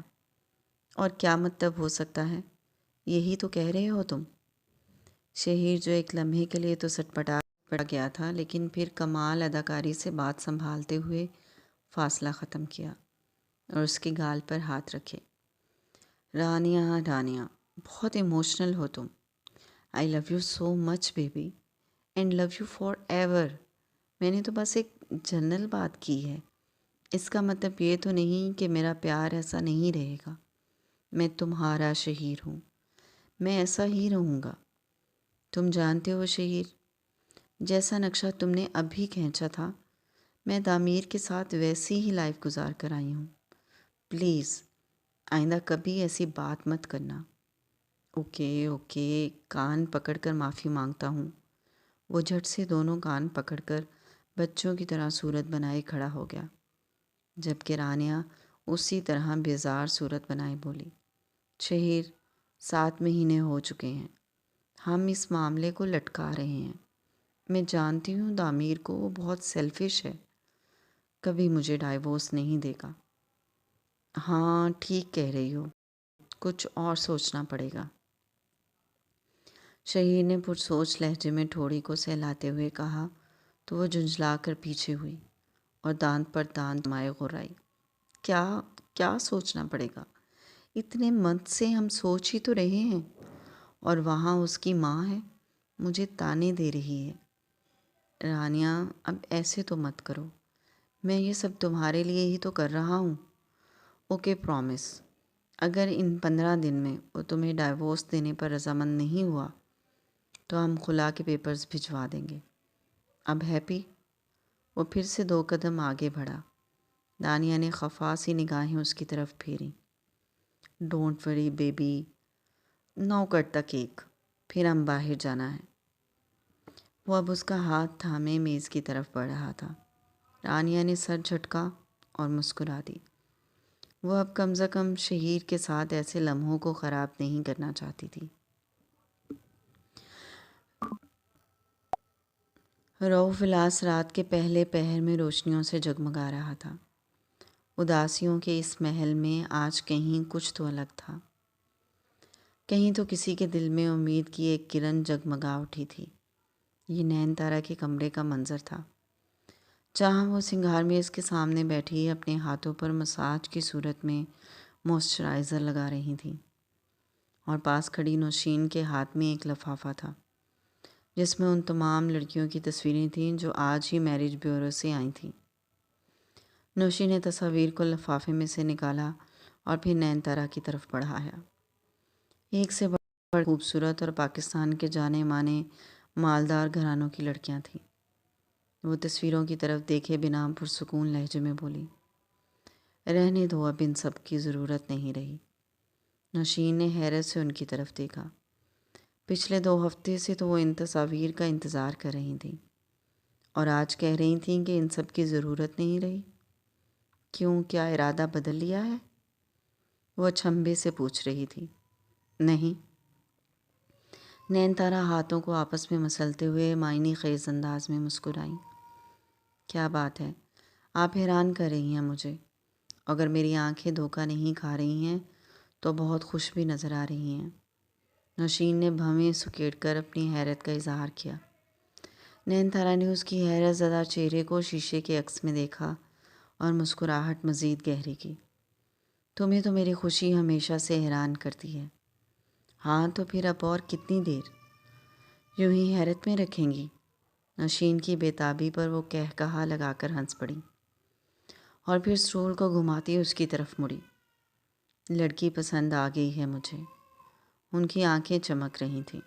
اور کیا مطلب ہو سکتا ہے؟ یہی تو کہہ رہے ہو تم۔ شہیر، جو ایک لمحے کے لیے تو سٹپٹا پڑ گیا تھا لیکن پھر کمال اداکاری سے بات سنبھالتے ہوئے فاصلہ ختم کیا اور اس کے گال پر ہاتھ رکھے۔ رانیہ، رانیہ، بہت ایموشنل ہو تم۔ I love you so much baby and love you forever. میں نے تو بس ایک جنرل بات کی ہے، اس کا مطلب یہ تو نہیں کہ میرا پیار ایسا نہیں رہے گا۔ میں تمہارا شہیر ہوں، میں ایسا ہی رہوں گا۔ تم جانتے ہو شہیر، جیسا نقشہ تم نے ابھی کھینچا تھا میں تعمیر کے ساتھ ویسی ہی لائف گزار کر آئی ہوں۔ پلیز آئندہ کبھی ایسی بات مت کرنا۔ اوکے اوکے، کان پکڑ کر معافی مانگتا ہوں۔ وہ جھٹ سے دونوں کان پکڑ کر بچوں کی طرح صورت بنائے کھڑا ہو گیا، جبکہ رانیہ اسی طرح بیزار صورت بنائے بولی، شہیر، 7 مہینے ہو چکے ہیں، ہم اس معاملے کو لٹکا رہے ہیں۔ میں جانتی ہوں تعمیر کو وہ بہت سیلفش ہے، کبھی مجھے ڈائیورس نہیں دے گا۔ ہاں ٹھیک کہہ رہی ہو، کچھ اور سوچنا پڑے گا۔ شہیر نے پرسوچ لہجے میں ٹھوڑی کو سہلاتے ہوئے کہا تو وہ جھنجھلا کر پیچھے ہوئی اور دانت پر دانت جمائے غرائی۔ کیا سوچنا پڑے گا؟ اتنے منتھ سے ہم سوچ ہی تو رہے ہیں، اور وہاں اس کی ماں ہے مجھے تانے دے رہی ہے۔ رانیہ، اب ایسے تو مت کرو، میں یہ سب تمہارے لیے ہی تو کر رہا ہوں۔ اوکے پرومس، اگر ان 15 دن میں وہ تمہیں ڈائیورس دینے پر رضامند نہیں ہوا تو ہم خلا کے پیپرز بھجوا دیں گے۔ اب ہیپی؟ وہ پھر سے 2 قدم آگے بڑھا۔ رانیہ نے خفا سی نگاہیں اس کی طرف پھیری۔ ڈونٹ وری بیبی، 9 کٹ تک کیک، پھر ہم باہر جانا ہے۔ وہ اب اس کا ہاتھ تھامے میز کی طرف بڑھ رہا تھا۔ رانیہ نے سر جھٹکا اور مسکرا دی۔ وہ اب کم از کم شہیر کے ساتھ ایسے لمحوں کو خراب نہیں کرنا چاہتی تھی۔ روف ولاس رات کے پہلے پہر میں روشنیوں سے جگمگا رہا تھا۔ اداسیوں کے اس محل میں آج کہیں کچھ تو الگ تھا، کہیں تو کسی کے دل میں امید کی ایک کرن جگمگا اٹھی تھی۔ یہ نین تارا کے کمرے کا منظر تھا، جہاں وہ سنگھار میز کے سامنے بیٹھی اپنے ہاتھوں پر مساج کی صورت میں موئسچرائزر لگا رہی تھیں، اور پاس کھڑی نوشین کے ہاتھ میں ایک لفافہ تھا جس میں ان تمام لڑکیوں کی تصویریں تھیں جو آج ہی میرج بیورو سے آئی تھیں۔ نوشین نے تصاویر کو لفافے میں سے نکالا اور پھر نین تارا کی طرف بڑھایا۔ ایک سے بڑھ خوبصورت اور پاکستان کے جانے مانے مالدار گھرانوں کی لڑکیاں تھیں۔ وہ تصویروں کی طرف دیکھے بنا پرسکون لہجے میں بولی، رہنے دو، اب ان سب کی ضرورت نہیں رہی۔ نوشین نے حیرت سے ان کی طرف دیکھا۔ پچھلے 2 ہفتے سے تو وہ ان تصاویر کا انتظار کر رہی تھیں اور آج کہہ رہی تھیں کہ ان سب کی ضرورت نہیں رہی۔ کیوں، کیا ارادہ بدل لیا ہے؟ وہ چھمبے سے پوچھ رہی تھی۔ نہیں۔ نین تارا ہاتھوں کو آپس میں مسلتے ہوئے معنی خیز انداز میں مسکرائیں۔ کیا بات ہے؟ آپ حیران کر رہی ہیں مجھے۔ اگر میری آنکھیں دھوکہ نہیں کھا رہی ہیں تو بہت خوش بھی نظر آ رہی ہیں۔ نوشین نے بھویں سکیڑ کر اپنی حیرت کا اظہار کیا۔ نین تارا نے اس کی حیرت زدہ چہرے کو شیشے کے عکس میں دیکھا اور مسکراہٹ مزید گہری کی۔ تمہیں تو میری خوشی ہمیشہ سے حیران کرتی ہے۔ ہاں تو پھر اب اور کتنی دیر یوں ہی حیرت میں رکھیں گی؟ نوشین کی بےتابی پر وہ قہقہا لگا کر ہنس پڑی اور پھر اسٹول کو گھماتی اس کی طرف مڑی۔ لڑکی پسند آ گئی ہے مجھے۔ ان کی آنکھیں چمک رہی تھیں۔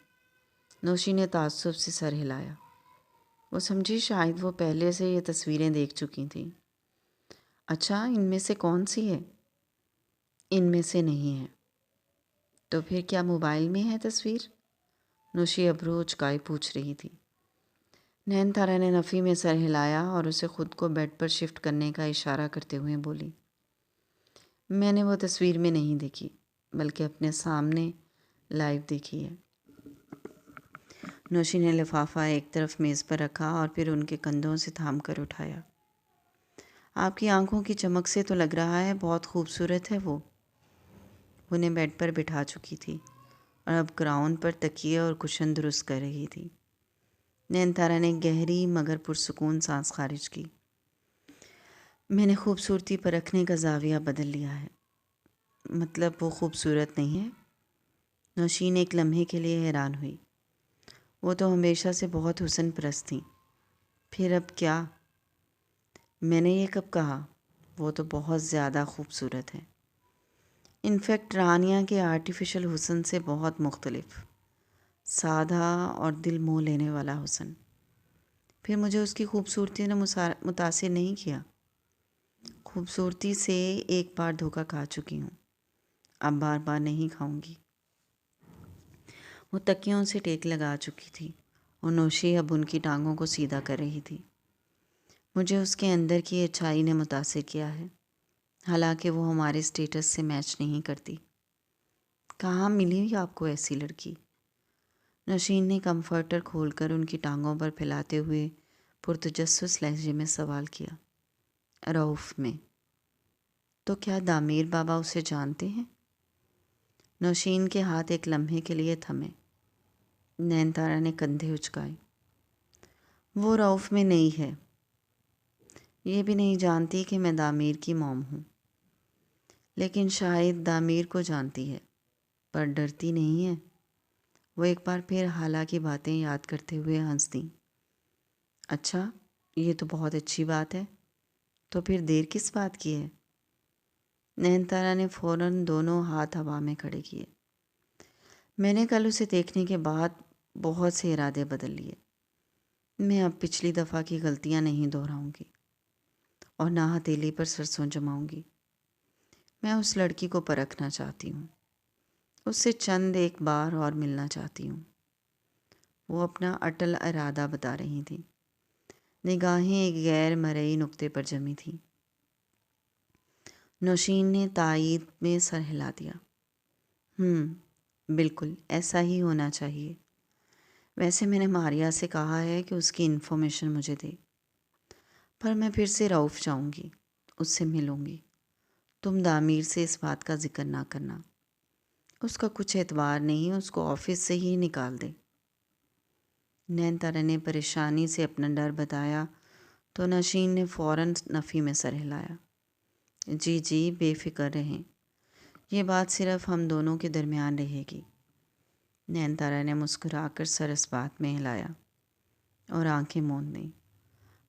نوشین نے تعصب سے سر ہلایا۔ وہ سمجھی شاید وہ پہلے سے یہ تصویریں دیکھ چکی تھیں۔ اچھا، ان میں سے کون سی ہے؟ ان میں سے نہیں ہے۔ تو پھر کیا موبائل میں ہے تصویر؟ نوشی ابرو اچکائے پوچھ رہی تھی۔ نین تارا نے نفی میں سر ہلایا اور اسے خود کو بیڈ پر شفٹ کرنے کا اشارہ کرتے ہوئے بولی، میں نے وہ تصویر میں نہیں دیکھی بلکہ اپنے سامنے لائیو دیکھی ہے۔ نوشی نے لفافہ ایک طرف میز پر رکھا اور پھر ان کے کندھوں سے تھام کر اٹھایا۔ آپ کی آنکھوں کی چمک سے تو لگ رہا ہے بہت خوبصورت ہے وہ۔ انہیں بیڈ پر بٹھا چکی تھی اور اب گراؤنڈ پر تکیے اور کشن درست کر رہی تھی۔ نین تارا نے گہری مگر پرسکون سانس خارج کی۔ میں نے خوبصورتی پر رکھنے کا زاویہ بدل لیا ہے۔ مطلب وہ خوبصورت نہیں ہے؟ نوشین ایک لمحے کے لیے حیران ہوئی۔ وہ تو ہمیشہ سے بہت حسن پرست تھیں۔ پھر اب کیا؟ میں نے یہ کب کہا؟ وہ تو بہت زیادہ خوبصورت ہے۔ انفیکٹ رانیہ کے آرٹیفیشل حسن سے بہت مختلف، سادہ اور دل موہ لینے والا حسن۔ پھر مجھے اس کی خوبصورتی نے متاثر نہیں کیا۔ خوبصورتی سے ایک بار دھوکہ کھا چکی ہوں، اب بار بار نہیں کھاؤں گی۔ وہ تکیوں سے ٹیک لگا چکی تھی اور نوشی اب ان کی ٹانگوں کو سیدھا کر رہی تھی۔ مجھے اس کے اندر کی اچھائی نے متاثر کیا ہے، حالانکہ وہ ہمارے اسٹیٹس سے میچ نہیں کرتی۔ کہاں ملی آپ کو ایسی لڑکی؟ نوشین نے کمفرٹر کھول کر ان کی ٹانگوں پر پھیلاتے ہوئے پرتجسس لہجے میں سوال کیا۔ رؤف میں۔ تو کیا دامیر بابا اسے جانتے ہیں؟ نوشین کے ہاتھ ایک لمحے کے لیے تھمے۔ نین تارا نے کندھے اچکائے۔ وہ رؤف میں نہیں ہے۔ یہ بھی نہیں جانتی کہ میں دامیر کی موم ہوں، لیکن شاید دامیر کو جانتی ہے، پر ڈرتی نہیں ہے۔ وہ ایک بار پھر حالہ کی باتیں یاد کرتے ہوئے ہنس دیں۔ اچھا، یہ تو بہت اچھی بات ہے۔ تو پھر دیر کس بات کی ہے؟ نین تارا نے فوراً دونوں ہاتھ ہوا میں کھڑے کیے۔ میں نے کل اسے دیکھنے کے بعد بہت سے ارادے بدل لیے۔ میں اب پچھلی دفعہ کی غلطیاں نہیں دہراؤں گی اور نہ ہتھیلی پر سرسوں جماؤں گی۔ میں اس لڑکی کو پرکھنا چاہتی ہوں، اس سے چند ایک بار اور ملنا چاہتی ہوں۔ وہ اپنا اٹل ارادہ بتا رہی تھیں۔ نگاہیں ایک غیر مرئی نقطے پر جمی تھیں۔ نوشین نے تائید میں سر ہلا دیا۔ بالکل ایسا ہی ہونا چاہیے۔ ویسے میں نے ماریا سے کہا ہے کہ اس کی انفارمیشن مجھے دے، پر میں پھر سے رؤف جاؤں گی، اس سے ملوں گی۔ تم دامیر سے اس بات کا ذکر نہ کرنا، اس کا کچھ اعتبار نہیں، اس کو آفس سے ہی نکال دے۔ نین تارا نے پریشانی سے اپنا ڈر بتایا تو نوشین نے فوراً نفی میں سر ہلایا۔ جی جی بے فکر رہیں، یہ بات صرف ہم دونوں کے درمیان رہے گی۔ نین تارا نے مسکرا کر سر اس بات میں ہلایا اور آنکھیں موند دیں۔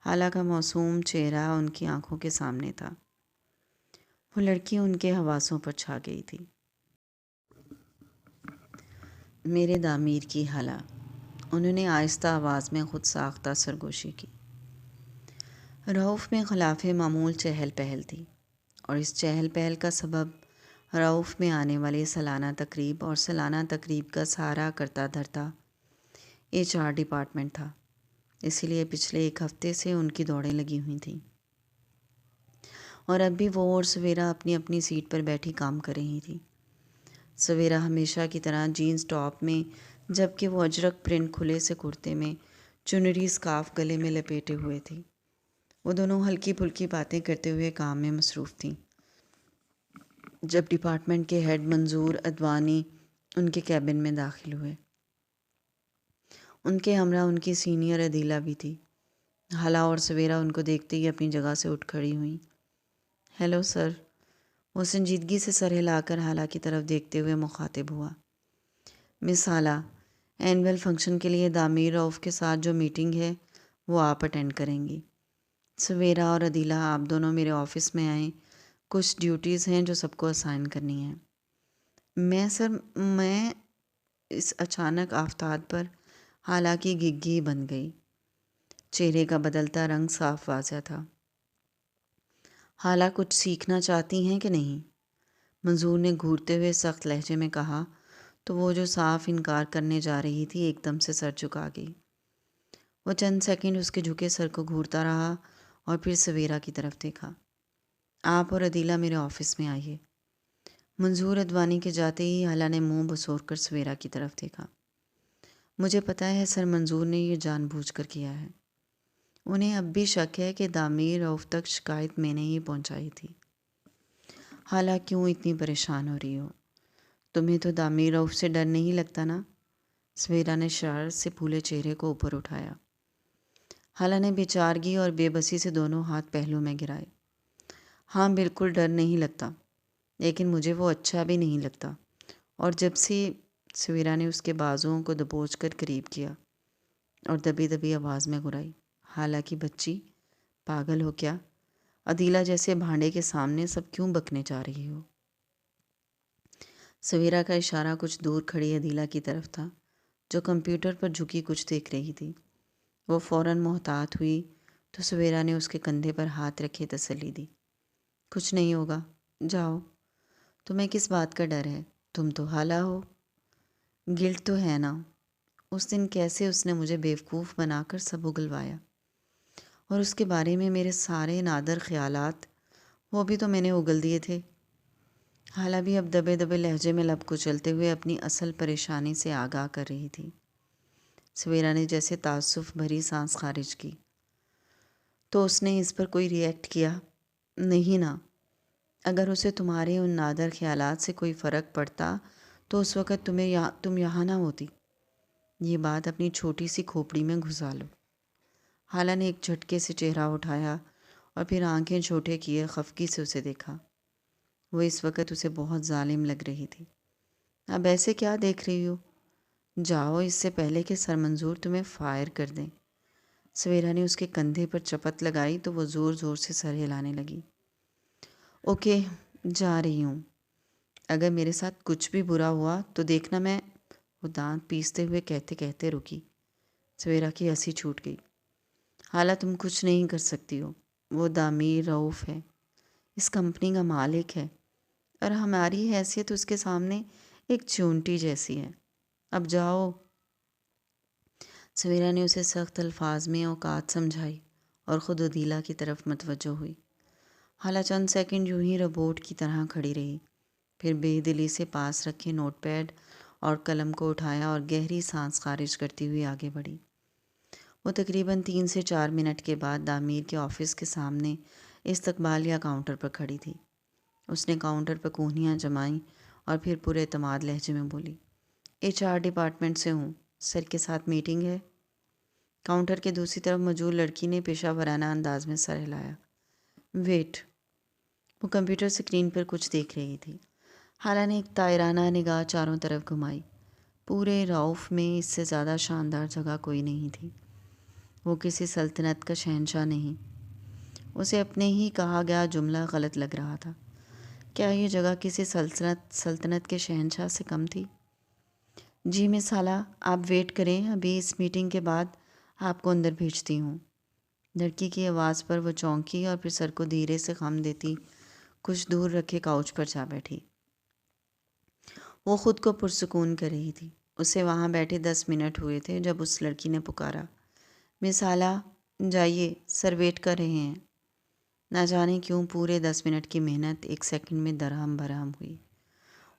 حالہ کا معصوم چہرہ ان کی آنکھوں کے سامنے تھا۔ وہ لڑکی ان کے حواسوں پر چھا گئی تھی۔ میرے دامیر کی حالہ، انہوں نے آہستہ آواز میں خود ساختہ سرگوشی کی۔ رؤف میں خلاف معمول چہل پہل تھی اور اس چہل پہل کا سبب رؤف میں آنے والی سالانہ تقریب اور سالانہ تقریب کا سارا کرتا دھرتا HR ڈپارٹمنٹ تھا، اسی لیے پچھلے ایک ہفتے سے ان کی دوڑیں لگی ہوئی تھیں، اور اب بھی وہ اور سویرا اپنی اپنی سیٹ پر بیٹھی کام کر رہی تھی۔ سویرا ہمیشہ کی طرح جینز ٹاپ میں، جبکہ وہ اجرک پرنٹ کھلے سے کرتے میں چنری اسکارف گلے میں لپیٹے ہوئے تھی۔ وہ دونوں ہلکی پھلکی باتیں کرتے ہوئے کام میں مصروف تھیں جب ڈپارٹمنٹ کے ہیڈ منظور ادوانی ان کے کیبن میں داخل ہوئے۔ ان کے ہمراہ ان کی سینئر عدیلہ بھی تھی۔ حالہ اور سویرا ان کو دیکھتے ہی اپنی جگہ سے اٹھ کھڑی ہوئیں۔ ہیلو سر، وہ سنجیدگی سے سر ہلا کر حالہ کی طرف دیکھتے ہوئے مخاطب ہوا۔ مس حالہ، اینول فنکشن کے لیے دامیر رؤف کے ساتھ جو میٹنگ ہے وہ آپ اٹینڈ کریں گی۔ سویرا اور عدیلہ، آپ دونوں میرے آفس میں آئیں، کچھ ڈیوٹیز ہیں جو سب کو اسائن کرنی ہیں۔ میں اس اچانک آفتاب پر حالہ کی گگی بن گئی۔ چہرے کا بدلتا رنگ صاف واضح تھا۔ حالہ کچھ سیکھنا چاہتی ہیں کہ نہیں؟ منظور نے گھورتے ہوئے سخت لہجے میں کہا تو وہ جو صاف انکار کرنے جا رہی تھی ایک دم سے سر جھکا گئی۔ وہ چند سیکنڈ اس کے جھکے سر کو گھورتا رہا اور پھر سویرا کی طرف دیکھا۔ آپ اور عدیلہ میرے آفس میں آئیے۔ منظور ادوانی کے جاتے ہی حالہ نے منہ بسور کر سویرا کی طرف دیکھا۔ مجھے پتہ ہے سر، منظور نے یہ جان بوجھ کر کیا ہے۔ انہیں اب بھی شک ہے کہ دامیر رؤف تک شکایت میں نے ہی پہنچائی تھی۔ حالہ کیوں اتنی پریشان ہو رہی ہو؟ تمہیں تو دامیر رؤف سے ڈر نہیں لگتا نا؟ سویرا نے شرارت سے پھولے چہرے کو اوپر اٹھایا۔ حالہ نے بے چارگی اور بے بسی سے دونوں ہاتھ پہلو میں گرائے۔ ہاں بالکل ڈر نہیں لگتا، لیکن مجھے وہ اچھا بھی نہیں لگتا، اور جب سے سویرا نے اس کے بازوؤں کو دبوچ کر قریب کیا اور دبی دبی آواز میں گرائی، حالانکہ بچی پاگل ہو کیا؟ عدیلہ جیسے بھانڈے کے سامنے سب کیوں بکنے جا رہی ہو؟ سویرا کا اشارہ کچھ دور کھڑی عدیلہ کی طرف تھا، جو کمپیوٹر پر جھکی کچھ دیکھ رہی تھی۔ وہ فوراً محتاط ہوئی تو سویرا نے اس کے کندھے پر ہاتھ رکھے تسلی دی۔ کچھ نہیں ہوگا، جاؤ۔ تمہیں کس بات کا ڈر ہے؟ تم تو حالہ ہو۔ گلٹ تو ہے نا؟ اس دن کیسے اس نے مجھے بیوقوف بنا کر سب اگلوایا، اور اس کے بارے میں میرے سارے نادر خیالات، وہ بھی تو میں نے اگل دیے تھے۔ حالہ بھی اب دبے دبے لہجے میں لب کچلتے ہوئے اپنی اصل پریشانی سے آگاہ کر رہی تھی۔ سویرا نے جیسے تعسف بھری سانس خارج کی۔ تو اس نے اس پر کوئی ری ایکٹ کیا؟ نہیں نا۔ اگر اسے تمہارے ان نادر خیالات سے کوئی فرق پڑتا تو اس وقت تم یہاں نہ ہوتی۔ یہ بات اپنی چھوٹی سی کھوپڑی میں گھسا لو۔ حالہ نے ایک جھٹکے سے چہرہ اٹھایا اور پھر آنکھیں چھوٹے کیے خفگی سے اسے دیکھا۔ وہ اس وقت اسے بہت ظالم لگ رہی تھی۔ اب ایسے کیا دیکھ رہی ہو؟ جاؤ، اس سے پہلے کہ سر منظور تمہیں فائر کر دیں۔ سویرا نے اس کے کندھے پر چپت لگائی تو وہ زور زور سے سر ہلانے لگی۔ اوکے، جا رہی ہوں۔ اگر میرے ساتھ کچھ بھی برا ہوا تو دیکھنا میں… وہ دانت پیستے ہوئے کہتے کہتے رکی۔ سویرا کی ہنسی چھوٹ گئی۔ حالہ تم کچھ نہیں کر سکتی ہو، وہ دامیر رؤف ہے، اس کمپنی کا مالک ہے، اور ہماری حیثیت اس کے سامنے ایک چونٹی جیسی ہے۔ اب جاؤ۔ سویرا نے اسے سخت الفاظ میں اوقات سمجھائی اور خود عدیلہ کی طرف متوجہ ہوئی۔ حالہ چند سیکنڈ یوں ہی روبوٹ کی طرح کھڑی رہی، پھر بے دلی سے پاس رکھے نوٹ پیڈ اور قلم کو اٹھایا اور گہری سانس خارج کرتی ہوئی آگے بڑھی۔ وہ تقریباً 3 سے 4 منٹ کے بعد دامیر کے آفس کے سامنے استقبالیہ کاؤنٹر پر کھڑی تھی۔ اس نے کاؤنٹر پر کونیاں جمائیں اور پھر پورے اعتماد لہجے میں بولی، HR ڈپارٹمنٹ سے ہوں، سر کے ساتھ میٹنگ ہے۔ کاؤنٹر کے دوسری طرف موجود لڑکی نے پیشہ ورانہ انداز میں سر ہلایا۔ ویٹ۔ وہ کمپیوٹر اسکرین پر کچھ دیکھ رہی تھی۔ حالہ نے ایک طائرانہ نگاہ چاروں طرف گھمائی۔ پورے رؤف میں اس سے زیادہ شاندار جگہ کوئی نہیں تھی۔ وہ کسی سلطنت کا شہنشاہ نہیں۔ اسے اپنے ہی کہا گیا جملہ غلط لگ رہا تھا۔ کیا یہ جگہ کسی سلطنت کے شہنشاہ سے کم تھی؟ جی مس حالہ، آپ ویٹ کریں، ابھی اس میٹنگ کے بعد آپ کو اندر بھیجتی ہوں۔ لڑکی کی آواز پر وہ چونکی اور پھر سر کو دھیرے سے خم دیتی کچھ دور رکھے کاؤچ پر جا بیٹھی۔ وہ خود کو پرسکون کر رہی تھی۔ اسے وہاں بیٹھے 10 منٹ ہوئے تھے جب اس لڑکی نے پکارا، مس حالہ جائیے، سر ویٹ کر رہے ہیں۔ نہ جانے کیوں پورے 10 منٹ کی محنت 1 سیکنڈ میں درہم برہم ہوئی۔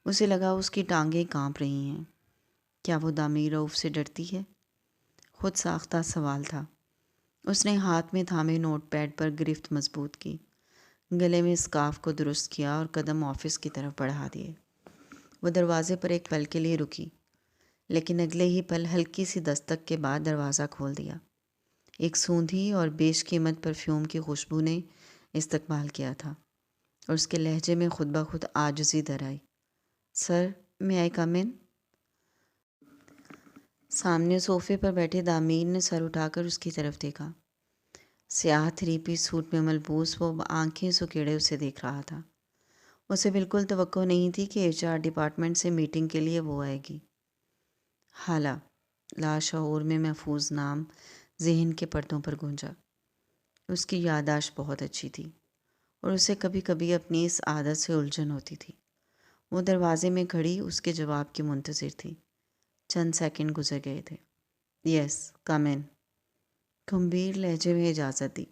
اسے لگا اس کی ٹانگیں کانپ رہی ہیں۔ کیا وہ دامیر رؤف سے ڈرتی ہے؟ خود ساختہ سوال تھا۔ اس نے ہاتھ میں تھامے نوٹ پیڈ پر گرفت مضبوط کی، گلے میں اسکارف کو درست کیا اور قدم آفس کی طرف بڑھا دیے۔ وہ دروازے پر ایک پل کے لیے رکی، لیکن اگلے ہی پل ہلکی سی دستک کے بعد دروازہ کھول دیا۔ ایک سوندھی اور بیش قیمت پرفیوم کی خوشبو نے استقبال کیا تھا، اور اس کے لہجے میں خود بخود عاجزی در آئی۔ سر، میں آئی کم ان؟ سامنے صوفے پر بیٹھے دامیر نے سر اٹھا کر اس کی طرف دیکھا۔ سیاہ 3 پیس سوٹ میں ملبوس وہ آنکھیں سکیڑے اسے دیکھ رہا تھا۔ اسے بالکل توقع نہیں تھی کہ HR ڈپارٹمنٹ سے میٹنگ کے لیے وہ آئے گی۔ حالہ، لاشعور میں محفوظ نام ذہن کے پردوں پر گونجا۔ اس کی یادداشت بہت اچھی تھی، اور اسے کبھی کبھی اپنی اس عادت سے الجھن ہوتی تھی۔ وہ دروازے میں کھڑی اس کے جواب کی منتظر تھی۔ چند سیکنڈ گزر گئے تھے۔ یس، کم ان، گمبھیر لہجے میں اجازت دی۔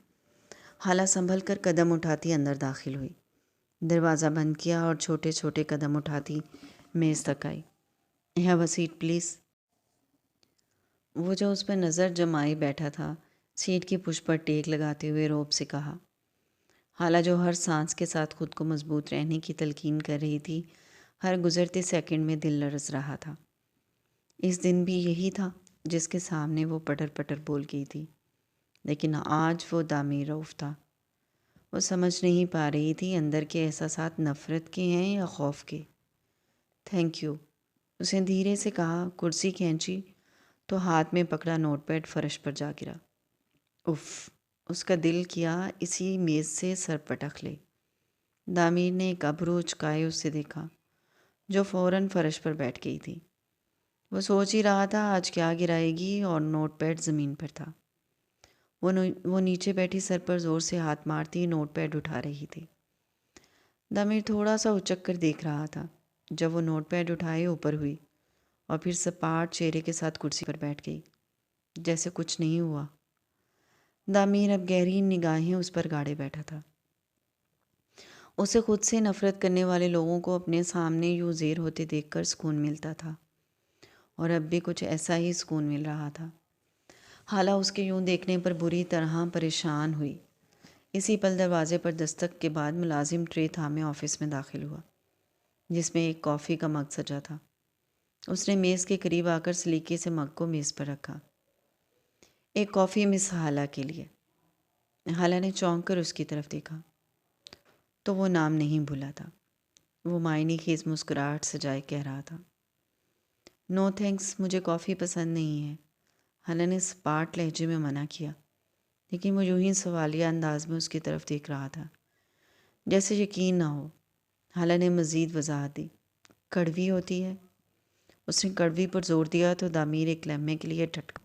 حالہ سنبھل کر قدم اٹھاتی اندر داخل ہوئی، دروازہ بند کیا اور چھوٹے چھوٹے قدم اٹھاتی میز تک آئی۔ Have a seat please. وہ جو اس پر نظر جمائے بیٹھا تھا، سیٹ کی پشت پر ٹیک لگاتے ہوئے روب سے کہا۔ حالہ جو ہر سانس کے ساتھ خود کو مضبوط رہنے کی تلقین کر رہی تھی، ہر گزرتے سیکنڈ میں دل لرز رہا تھا۔ اس دن بھی یہی تھا جس کے سامنے وہ پٹر پٹر بول گئی تھی، لیکن آج وہ دامیر رؤف تھا۔ وہ سمجھ نہیں پا رہی تھی اندر کے احساسات نفرت کے ہیں یا خوف کے۔ تھینک یو، اس نے دھیرے سے کہا۔ کرسی کھینچی تو ہاتھ میں پکڑا نوٹ پیڈ فرش پر جا گرا۔ اف، اس کا دل کیا اسی میز سے سر پٹخ لے۔ دامیر نے ایک ابرو اچکائے اسے دیکھا، جو فوراً فرش پر بیٹھ گئی تھی۔ وہ سوچ ہی رہا تھا آج کیا گرائے گی، اور نوٹ پیڈ زمین پر تھا۔ وہ نیچے بیٹھی سر پر زور سے ہاتھ مارتی نوٹ پیڈ اٹھا رہی تھی۔ دامیر تھوڑا سا اچک کر دیکھ رہا تھا۔ جب وہ نوٹ پیڈ اٹھائے اوپر ہوئی، اور پھر سپاٹ چہرے کے ساتھ کرسی پر بیٹھ گئی، جیسے کچھ نہیں ہوا۔ دامیر اب گہری نگاہیں اس پر گاڑے بیٹھا تھا۔ اسے خود سے نفرت کرنے والے لوگوں کو اپنے سامنے یوں زیر ہوتے دیکھ کر سکون ملتا تھا، اور اب بھی کچھ ایسا ہی سکون مل رہا تھا۔ حالہ اس کے یوں دیکھنے پر بری طرح پریشان ہوئی۔ اسی پل دروازے پر دستک کے بعد ملازم ٹرے تھامے آفس میں داخل ہوا، جس میں ایک کافی کا مگ سجا تھا۔ اس نے میز کے قریب آ کر سلیقے سے مگ کو میز پر رکھا۔ ایک کافی مس حالہ کے لیے۔ حالہ نے چونک کر اس کی طرف دیکھا تو وہ نام نہیں بھولا تھا۔ وہ معنی خیز مسکراہٹ سجائے کہہ رہا تھا، نو تھینکس، مجھے کافی پسند نہیں ہے۔ حالہ نے سپاٹ لہجے میں منع کیا، لیکن وہ یوں ہی سوالیہ انداز میں اس کی طرف دیکھ رہا تھا، جیسے یقین نہ ہو۔ حالہ نے مزید وضاحت دی، کڑوی ہوتی ہے۔ اس نے کڑوی پر زور دیا تو دامیر ایک لمحے کے لیے ٹھٹکا،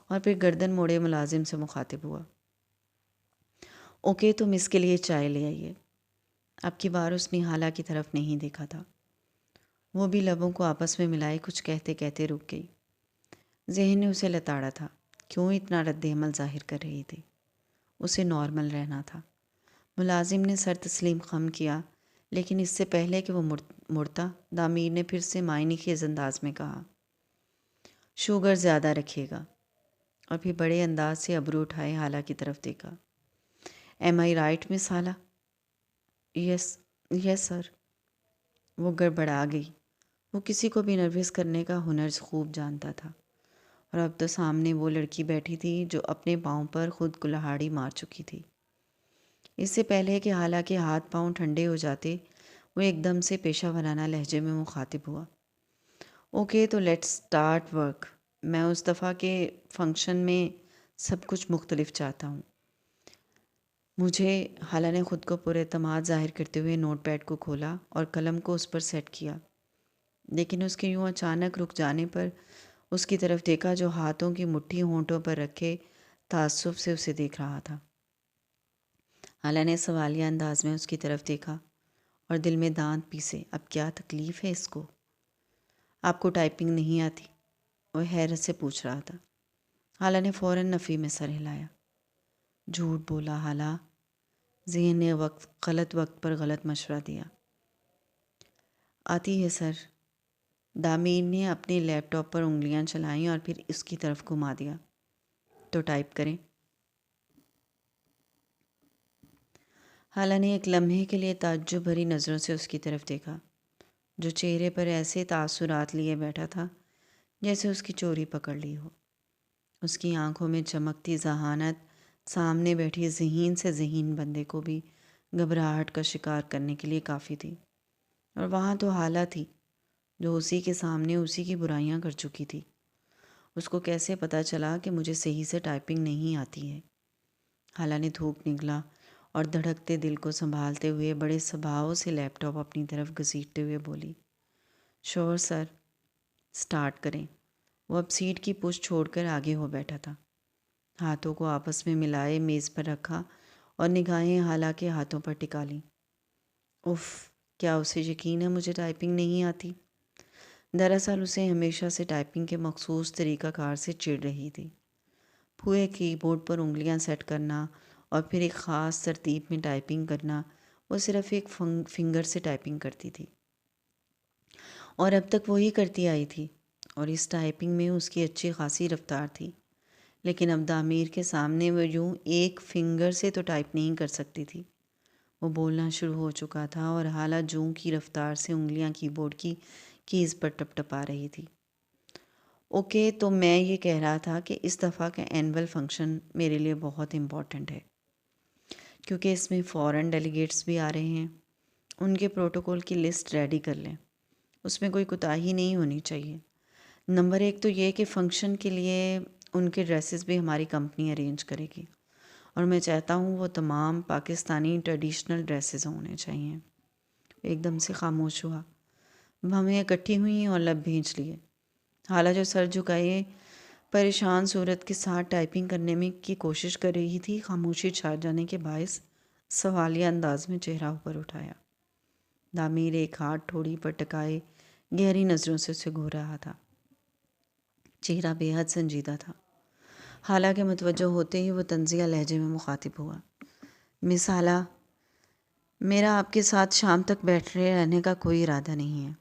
اور پھر گردن موڑے ملازم سے مخاطب ہوا۔ اوکے، تم اس کے لیے چائے لے آئیے۔ اب کی بار اس نے حالہ کی طرف نہیں دیکھا تھا۔ وہ بھی لبوں کو آپس میں ملائے کچھ کہتے کہتے رک گئی۔ ذہن نے اسے لتاڑا تھا، کیوں اتنا رد عمل ظاہر کر رہی تھی؟ اسے نارمل رہنا تھا۔ ملازم نے سر تسلیم خم کیا، لیکن اس سے پہلے کہ وہ مڑتا، دامیر نے پھر سے معنی خیز انداز میں کہا، شوگر زیادہ رکھیے گا، اور پھر بڑے انداز سے ابرو اٹھائے حالہ کی طرف دیکھا۔ ایم آئی رائٹ مس حالہ؟ یس سر۔ وہ گڑبڑا گئی۔ وہ کسی کو بھی نروس کرنے کا ہنر خوب جانتا تھا، اور اب تو سامنے وہ لڑکی بیٹھی تھی جو اپنے پاؤں پر خود کلہاڑی مار چکی تھی۔ اس سے پہلے کہ حالہ کے ہاتھ پاؤں ٹھنڈے ہو جاتے، وہ ایک دم سے پیشہ ورانہ لہجے میں مخاطب ہوا، اوکے تو لیٹس سٹارٹ ورک۔ میں اس دفعہ کے فنکشن میں سب کچھ مختلف چاہتا ہوں۔ مجھے، حالہ نے خود کو پر اعتماد ظاہر کرتے ہوئے نوٹ پیڈ کو کھولا اور قلم کو اس پر سیٹ کیا، لیکن اس کے یوں اچانک رک جانے پر اس کی طرف دیکھا جو ہاتھوں کی مٹھی ہونٹوں پر رکھے تعصب سے اسے دیکھ رہا تھا۔ حالہ نے سوالیہ انداز میں اس کی طرف دیکھا اور دل میں دانت پیسے، اب کیا تکلیف ہے اس کو؟ آپ کو ٹائپنگ نہیں آتی؟ وہ حیرت سے پوچھ رہا تھا۔ حالہ نے فوراً نفی میں سر ہلایا۔ جھوٹ بولا حالہ، ذہن نے غلط وقت پر غلط مشورہ دیا۔ آتی ہے سر۔ دامیر نے اپنے لیپ ٹاپ پر انگلیاں چلائیں اور پھر اس کی طرف گھما دیا۔ تو ٹائپ کریں۔ حالہ نے ایک لمحے کے لیے تعجب بھری نظروں سے اس کی طرف دیکھا، جو چہرے پر ایسے تاثرات لیے بیٹھا تھا جیسے اس کی چوری پکڑ لی ہو۔ اس کی آنکھوں میں چمکتی ذہانت سامنے بیٹھی ذہین سے ذہین بندے کو بھی گھبراہٹ کا شکار کرنے کے لیے کافی تھی، اور وہاں تو حالہ تھی جو اسی کے سامنے اسی کی برائیاں کر چکی تھی۔ اس کو کیسے پتہ چلا کہ مجھے صحیح سے ٹائپنگ نہیں آتی ہے؟ حالہ نے تھوک نکلا اور دھڑکتے دل کو سنبھالتے ہوئے بڑے صباؤ سے لیپ ٹاپ اپنی طرف گھسیٹتے ہوئے بولی، شور سر، سٹارٹ کریں۔ وہ اب سیٹ کی پشت چھوڑ کر آگے ہو بیٹھا تھا، ہاتھوں کو آپس میں ملائے میز پر رکھا اور نگاہیں حالہ کے ہاتھوں پر ٹکا لیں۔ اف، کیا اسے یقین ہے مجھے ٹائپنگ نہیں آتی؟ دراصل اسے ہمیشہ سے ٹائپنگ کے مخصوص طریقہ کار سے چڑ رہی تھی۔ پورے کی بورڈ پر انگلیاں سیٹ کرنا اور پھر ایک خاص ترتیب میں ٹائپنگ کرنا، وہ صرف ایک فنگر سے ٹائپنگ کرتی تھی اور اب تک وہی کرتی آئی تھی، اور اس ٹائپنگ میں اس کی اچھی خاصی رفتار تھی۔ لیکن اب دامیر کے سامنے وہ یوں ایک فنگر سے تو ٹائپ نہیں کر سکتی تھی۔ وہ بولنا شروع ہو چکا تھا اور حالہ جوں کی رفتار سے انگلیاں کی بورڈ کی کیز پر ٹپ ٹپا رہی تھی۔ اوکے، تو میں یہ کہہ رہا تھا کہ اس دفعہ کا اینول فنکشن میرے لیے بہت امپورٹنٹ ہے، کیونکہ اس میں فورن ڈیلیگیٹس بھی آ رہے ہیں۔ ان کے پروٹوکول کی لسٹ ریڈی کر لیں، اس میں کوئی کوتاہی نہیں ہونی چاہیے۔ نمبر ایک تو یہ کہ فنکشن کے لیے ان کے ڈریسز بھی ہماری کمپنی ارینج کرے گی، اور میں چاہتا ہوں وہ تمام پاکستانی ٹریڈیشنل ڈریسز ہونے چاہئیں۔ ایک دم سے خاموش ہوا۔ ہمیں اکٹھی ہوئیں اور لب بھیج لیے۔ حالہ جو سر جھکائے پریشان صورت کے ساتھ ٹائپنگ کرنے میں کی کوشش کر رہی تھی، خاموشی چھا جانے کے باعث سوالیہ انداز میں چہرہ اوپر اٹھایا۔ دامیر ایک ہاتھ ٹھوڑی پر ٹکائے گہری نظروں سے اسے گھور رہا تھا۔ چہرہ بے حد سنجیدہ تھا۔ حالہ متوجہ ہوتے ہی وہ طنزیہ لہجے میں مخاطب ہوا، مس حالہ، میرا آپ کے ساتھ شام تک بیٹھے رہنے کا کوئی ارادہ نہیں ہے۔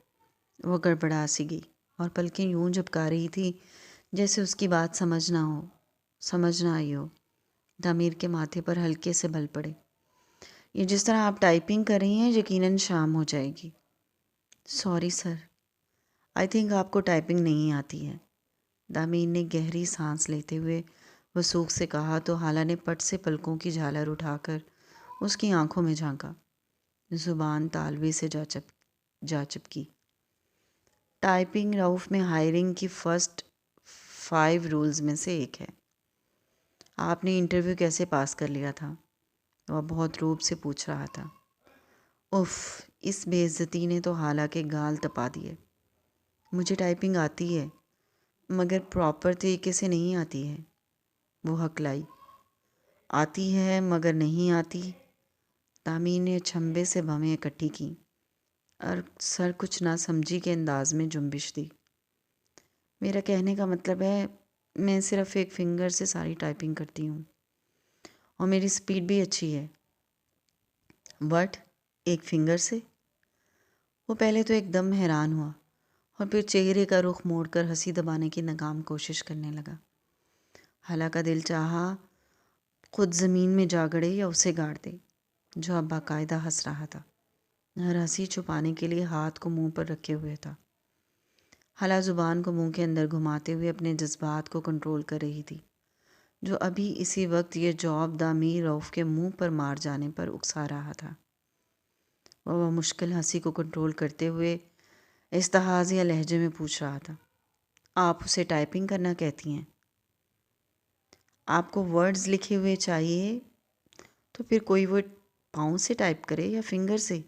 وہ گڑبڑا سی گئی اور پلکیں یوں جھپکا رہی تھی جیسے اس کی بات سمجھ نہ آئی ہو۔ دامیر کے ماتھے پر ہلکے سے بل پڑے۔ یہ جس طرح آپ ٹائپنگ کر رہی ہیں یقیناً شام ہو جائے گی۔ سوری سر، آئی تھنک آپ کو ٹائپنگ نہیں آتی ہے۔ دامیر نے گہری سانس لیتے ہوئے وثوق سے کہا تو حالہ نے پٹ سے پلکوں کی جھالر اٹھا کر اس کی آنکھوں میں جھانکا۔ زبان تالوے سے جا چپکی۔ ٹائپنگ رؤف میں ہائرنگ کی فرسٹ 5 رولز میں سے ایک ہے۔ آپ نے انٹرویو کیسے پاس کر لیا تھا؟ وہ بہت روب سے پوچھ رہا تھا۔ اف، اس بے عزتی نے تو حالہ کے گال تپا دیے۔ مجھے ٹائپنگ آتی ہے مگر پراپر طریقے سے نہیں آتی ہے، وہ ہکلائی۔ آتی ہے مگر نہیں آتی؟ دامیر نے چھمبے سے بھویں اکٹھی کیں اور سر کچھ نہ سمجھی کے انداز میں جنبش دی۔ میرا کہنے کا مطلب ہے میں صرف ایک فنگر سے ساری ٹائپنگ کرتی ہوں اور میری سپیڈ بھی اچھی ہے۔ وٹ؟ ایک فنگر سے؟ وہ پہلے تو ایک دم حیران ہوا اور پھر چہرے کا رخ موڑ کر ہنسی دبانے کی ناکام کوشش کرنے لگا۔ حالہ کا دل چاہا خود زمین میں جا گڑے یا اسے گاڑ دے، جو اب باقاعدہ ہنس رہا تھا، اور ہنسی چھپانے کے لیے ہاتھ کو منہ پر رکھے ہوئے تھا۔ حالہ زبان کو منہ کے اندر گھماتے ہوئے اپنے جذبات کو کنٹرول کر رہی تھی، جو ابھی اسی وقت یہ جواب دامیر رؤف کے منہ پر مار جانے پر اکسا رہا تھا۔ وہ مشکل ہنسی کو کنٹرول کرتے ہوئے استحاضیہ لہجے میں پوچھ رہا تھا، آپ اسے ٹائپنگ کرنا کہتی ہیں؟ آپ کو ورڈز لکھے ہوئے چاہیے تو پھر کوئی ورڈ پاؤں سے ٹائپ کرے یا فنگر سے؟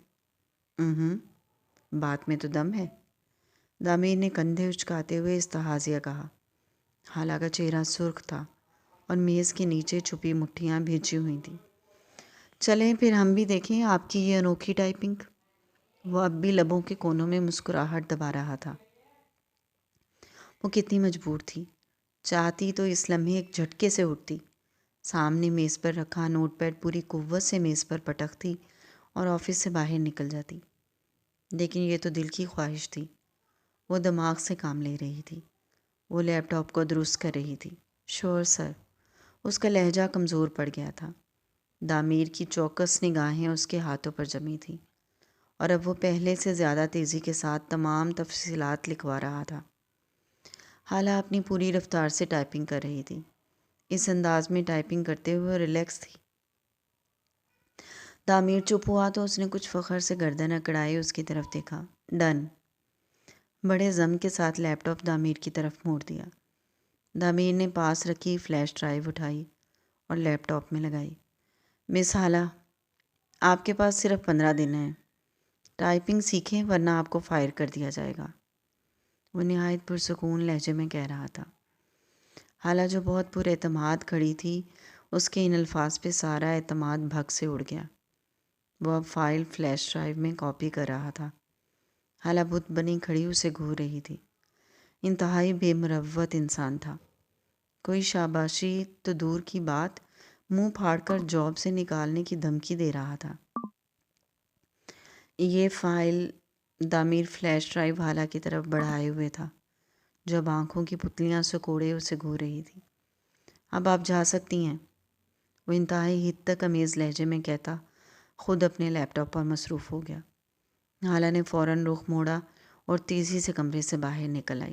بات میں تو دم ہے، دامیر نے کندھے اچکاتے ہوئے استحاضیہ کہا۔ حالہ کا چہرہ سرخ تھا اور میز کے نیچے چھپی مٹھیاں بھیجی ہوئی تھیں۔ چلیں پھر ہم بھی دیکھیں آپ کی یہ انوکھی ٹائپنگ۔ وہ اب بھی لبوں کے کونوں میں مسکراہٹ دبا رہا تھا۔ وہ کتنی مجبور تھی، چاہتی تو اس لمحے ایک جھٹکے سے اٹھتی، سامنے میز پر رکھا نوٹ پیڈ پوری قوت سے میز پر پٹکتی اور آفس سے باہر نکل جاتی، لیکن یہ تو دل کی خواہش تھی، وہ دماغ سے کام لے رہی تھی، وہ لیپ ٹاپ کو درست کر رہی تھی۔ شور سر، اس کا لہجہ کمزور پڑ گیا تھا، دامیر کی چوکس نگاہیں اس کے ہاتھوں پر جمی تھیں، اور اب وہ پہلے سے زیادہ تیزی کے ساتھ تمام تفصیلات لکھوا رہا تھا۔ حالہ اپنی پوری رفتار سے ٹائپنگ کر رہی تھی، اس انداز میں ٹائپنگ کرتے ہوئے ریلیکس تھی۔ دامیر چپ ہوا تو اس نے کچھ فخر سے گردن اکڑائے اس کی طرف دیکھا۔ ڈن۔ بڑے ضم کے ساتھ لیپ ٹاپ دامیر کی طرف موڑ دیا۔ دامیر نے پاس رکھی فلیش ڈرائیو اٹھائی اور لیپ ٹاپ میں لگائی۔ مس حالہ، آپ کے پاس صرف 15 دن ہیں، ٹائپنگ سیکھیں ورنہ آپ کو فائر کر دیا جائے گا، وہ نہایت پرسکون لہجے میں کہہ رہا تھا۔ حالہ جو بہت پر اعتماد کھڑی تھی، اس کے ان الفاظ پہ سارا اعتماد بھگ سے اڑ گیا۔ وہ اب فائل فلیش ڈرائیو میں کاپی کر رہا تھا۔ حالہ بت بنی کھڑی اسے گھور رہی تھی، انتہائی بے مروت انسان تھا، کوئی شاباشی تو دور کی بات، منہ پھاڑ کر جاب سے نکالنے کی دھمکی دے رہا تھا۔ یہ فائل، دامیر فلیش ڈرائیو حالہ کی طرف بڑھائے ہوئے تھا، جب آنکھوں کی پتلیاں سکوڑے اسے گھور رہی تھی۔ اب آپ جا سکتی ہیں، وہ انتہائی حد امیز لہجے میں کہتا خود اپنے لیپ ٹاپ پر مصروف ہو گیا۔ حالہ نے فوراً رخ موڑا اور تیزی سے کمرے سے باہر نکل آئی۔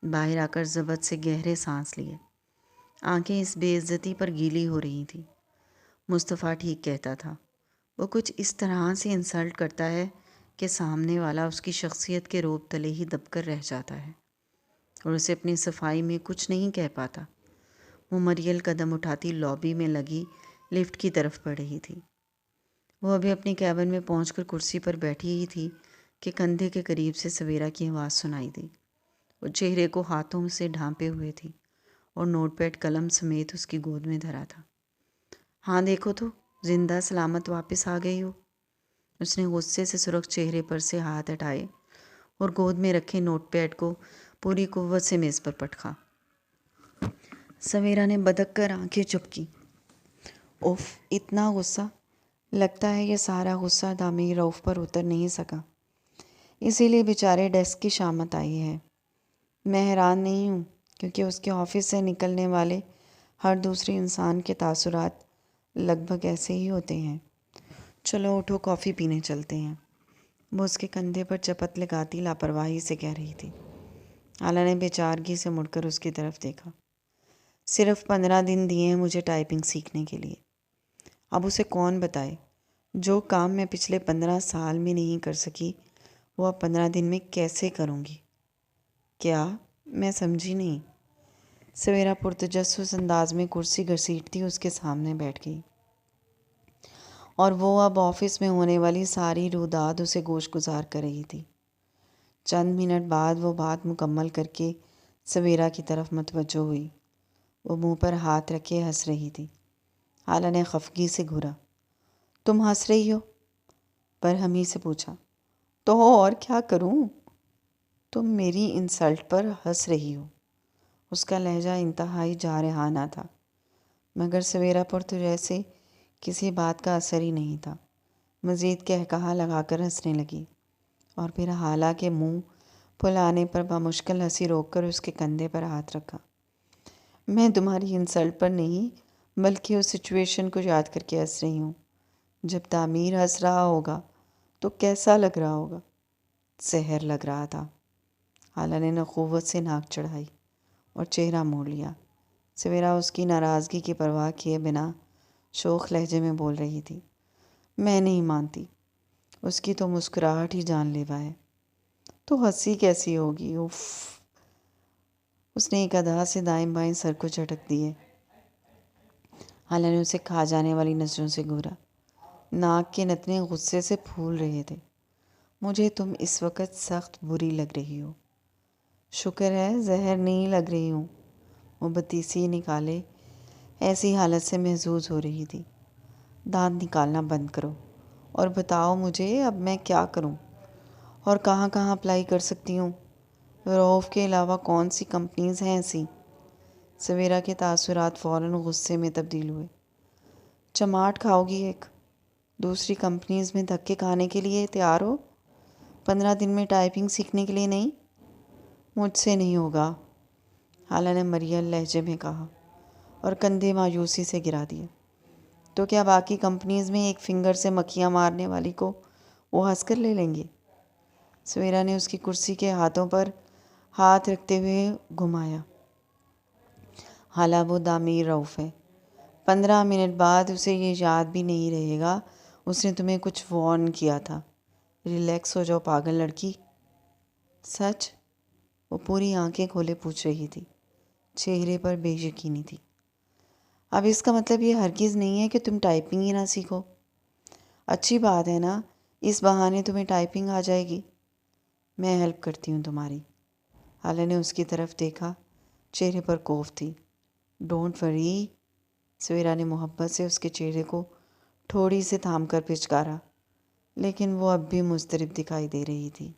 باہر آ کر ضبط سے گہرے سانس لیے، آنکھیں اس بے عزتی پر گیلی ہو رہی تھیں۔ مصطفیٰ ٹھیک کہتا تھا، وہ کچھ اس طرح سے انسلٹ کرتا ہے کہ سامنے والا اس کی شخصیت کے روب تلے ہی دب کر رہ جاتا ہے اور اسے اپنی صفائی میں کچھ نہیں کہہ پاتا۔ وہ مریل قدم اٹھاتی لابی میں لگی لفٹ کی طرف بڑھ رہی تھی۔ وہ ابھی اپنے کیبن میں پہنچ کر کرسی پر بیٹھی ہی تھی کہ کندھے کے قریب سے سویرا کی آواز سنائی دی۔ وہ چہرے کو ہاتھوں سے ڈھانپے ہوئے تھی اور نوٹ پیڈ قلم سمیت اس کی گود میں دھرا تھا۔ ہاں دیکھو تو، زندہ سلامت واپس آ گئی ہو۔ اس نے غصے سے سرخ چہرے پر سے ہاتھ ہٹائے اور گود میں رکھے نوٹ پیڈ کو پوری قوت سے میز پر پٹکا۔ سویرا نے بدک کر آنکھیں چپ کی۔ اف، اتنا غصہ! لگتا ہے یہ سارا غصہ دامیر رؤف پر اتر نہیں سکا، اسی لیے بیچارے ڈیسک کی شامت آئی ہے۔ میں حیران نہیں ہوں، کیونکہ اس کے آفس سے نکلنے والے ہر دوسرے انسان کے تاثرات لگ بھگ ایسے ہی ہوتے ہیں۔ چلو اٹھو، کافی پینے چلتے ہیں، وہ اس کے کندھے پر چپت لگاتی لاپرواہی سے کہہ رہی تھی۔ حالہ نے بے چارگی سے مڑ کر اس کی طرف دیکھا۔ صرف 15 دن دیے ہیں مجھے ٹائپنگ سیکھنے کے لیے، اب اسے کون بتائے جو کام میں پچھلے 15 سال میں نہیں کر سکی وہ اب 15 دن میں کیسے کروں گی؟ کیا؟ میں سمجھی نہیں۔ سویرا پرتجسس انداز میں کرسی گھسیٹتی اس کے سامنے بیٹھ گئی، اور وہ اب آفس میں ہونے والی ساری روداد اسے گوش گزار کر رہی تھی۔ چند منٹ بعد وہ بات مکمل کر کے سویرا کی طرف متوجہ ہوئی۔ وہ منہ پر ہاتھ رکھے ہنس رہی تھی۔ حالہ نے خفگی سے گھورا۔ تم ہنس رہی ہو؟ برہمی سے پوچھا۔ تو اور کیا کروں؟ تم میری انسلٹ پر ہنس رہی ہو۔ اس کا لہجہ انتہائی جارحانہ تھا، مگر سویرا پر تو جیسے کسی بات کا اثر ہی نہیں تھا۔ مزید قہقہا لگا کر ہنسنے لگی، اور پھر حالہ کے منہ پھلانے پر بامشکل ہنسی روک کر اس کے کندھے پر ہاتھ رکھا۔ میں تمہاری انسلٹ پر نہیں بلکہ اس سچویشن کو یاد کر کے ہنس رہی ہوں جب تعمیر ہنس رہا ہوگا تو کیسا لگ رہا ہوگا؟ زہر لگ رہا تھا۔ حالہ نے نخوت سے ناک چڑھائی اور چہرہ موڑ لیا۔ سویرا اس کی ناراضگی کی پرواہ کیے بنا شوخ لہجے میں بول رہی تھی۔ میں نہیں مانتی، اس کی تو مسکراہٹ ہی جان لیوا ہے، تو ہنسی کیسی ہوگی؟ اف! اس نے ایک ادا سے دائیں بائیں سر کو جھٹک دیے۔ حالہ نے اسے کھا جانے والی نظروں سے گھورا۔ ناک کے نتنے غصے سے پھول رہے تھے۔ مجھے تم اس وقت سخت بری لگ رہی ہو۔ شکر ہے زہر نہیں لگ رہی ہوں، وہ بتیسی نکالے ایسی حالت سے محظوظ ہو رہی تھی۔ دانت نکالنا بند کرو اور بتاؤ مجھے اب میں کیا کروں اور کہاں کہاں اپلائی کر سکتی ہوں؟ رعوف کے علاوہ کون سی کمپنیز ہیں ایسی؟ سویرا کے تاثرات فوراً غصے میں تبدیل ہوئے۔ چماٹ کھاؤ گی ایک؟ دوسری کمپنیز میں دھکے کھانے کے لیے تیار ہو؟ 15 دن میں ٹائپنگ سیکھنے کے لیے نہیں؟ مجھ سے نہیں ہوگا، حالہ نے مریل لہجے میں کہا اور کندھے مایوسی سے گرا دیے۔ تو کیا باقی کمپنیز میں ایک فنگر سے مکھیاں مارنے والی کو وہ ہنس کر لے لیں گے؟ سویرا نے اس کی کرسی کے ہاتھوں پر ہاتھ رکھتے ہوئے گھمایا۔ حالہ وہ دامیر رعوف ہے، 15 منٹ بعد اسے یہ یاد بھی نہیں رہے گا اس نے تمہیں کچھ وارن کیا تھا۔ ریلیکس ہو جاؤ پاگل لڑکی۔ سچ؟ وہ پوری آنکھیں کھولے پوچھ رہی تھی، چہرے پر بے یقینی تھی۔ اب اس کا مطلب یہ ہرگز نہیں ہے کہ تم ٹائپنگ ہی نہ سیکھو۔ اچھی بات ہے نا، اس بہانے تمہیں ٹائپنگ آ جائے گی۔ میں ہیلپ کرتی ہوں تمہاری۔ حالہ نے اس کی طرف دیکھا، چہرے پر کوف تھی۔ ڈونٹ وری، سویرا نے محبت سے اس کے چہرے کو تھوڑی سے تھام کر پچکارا، لیکن وہ اب بھی مضطرب دکھائی دے رہی تھی۔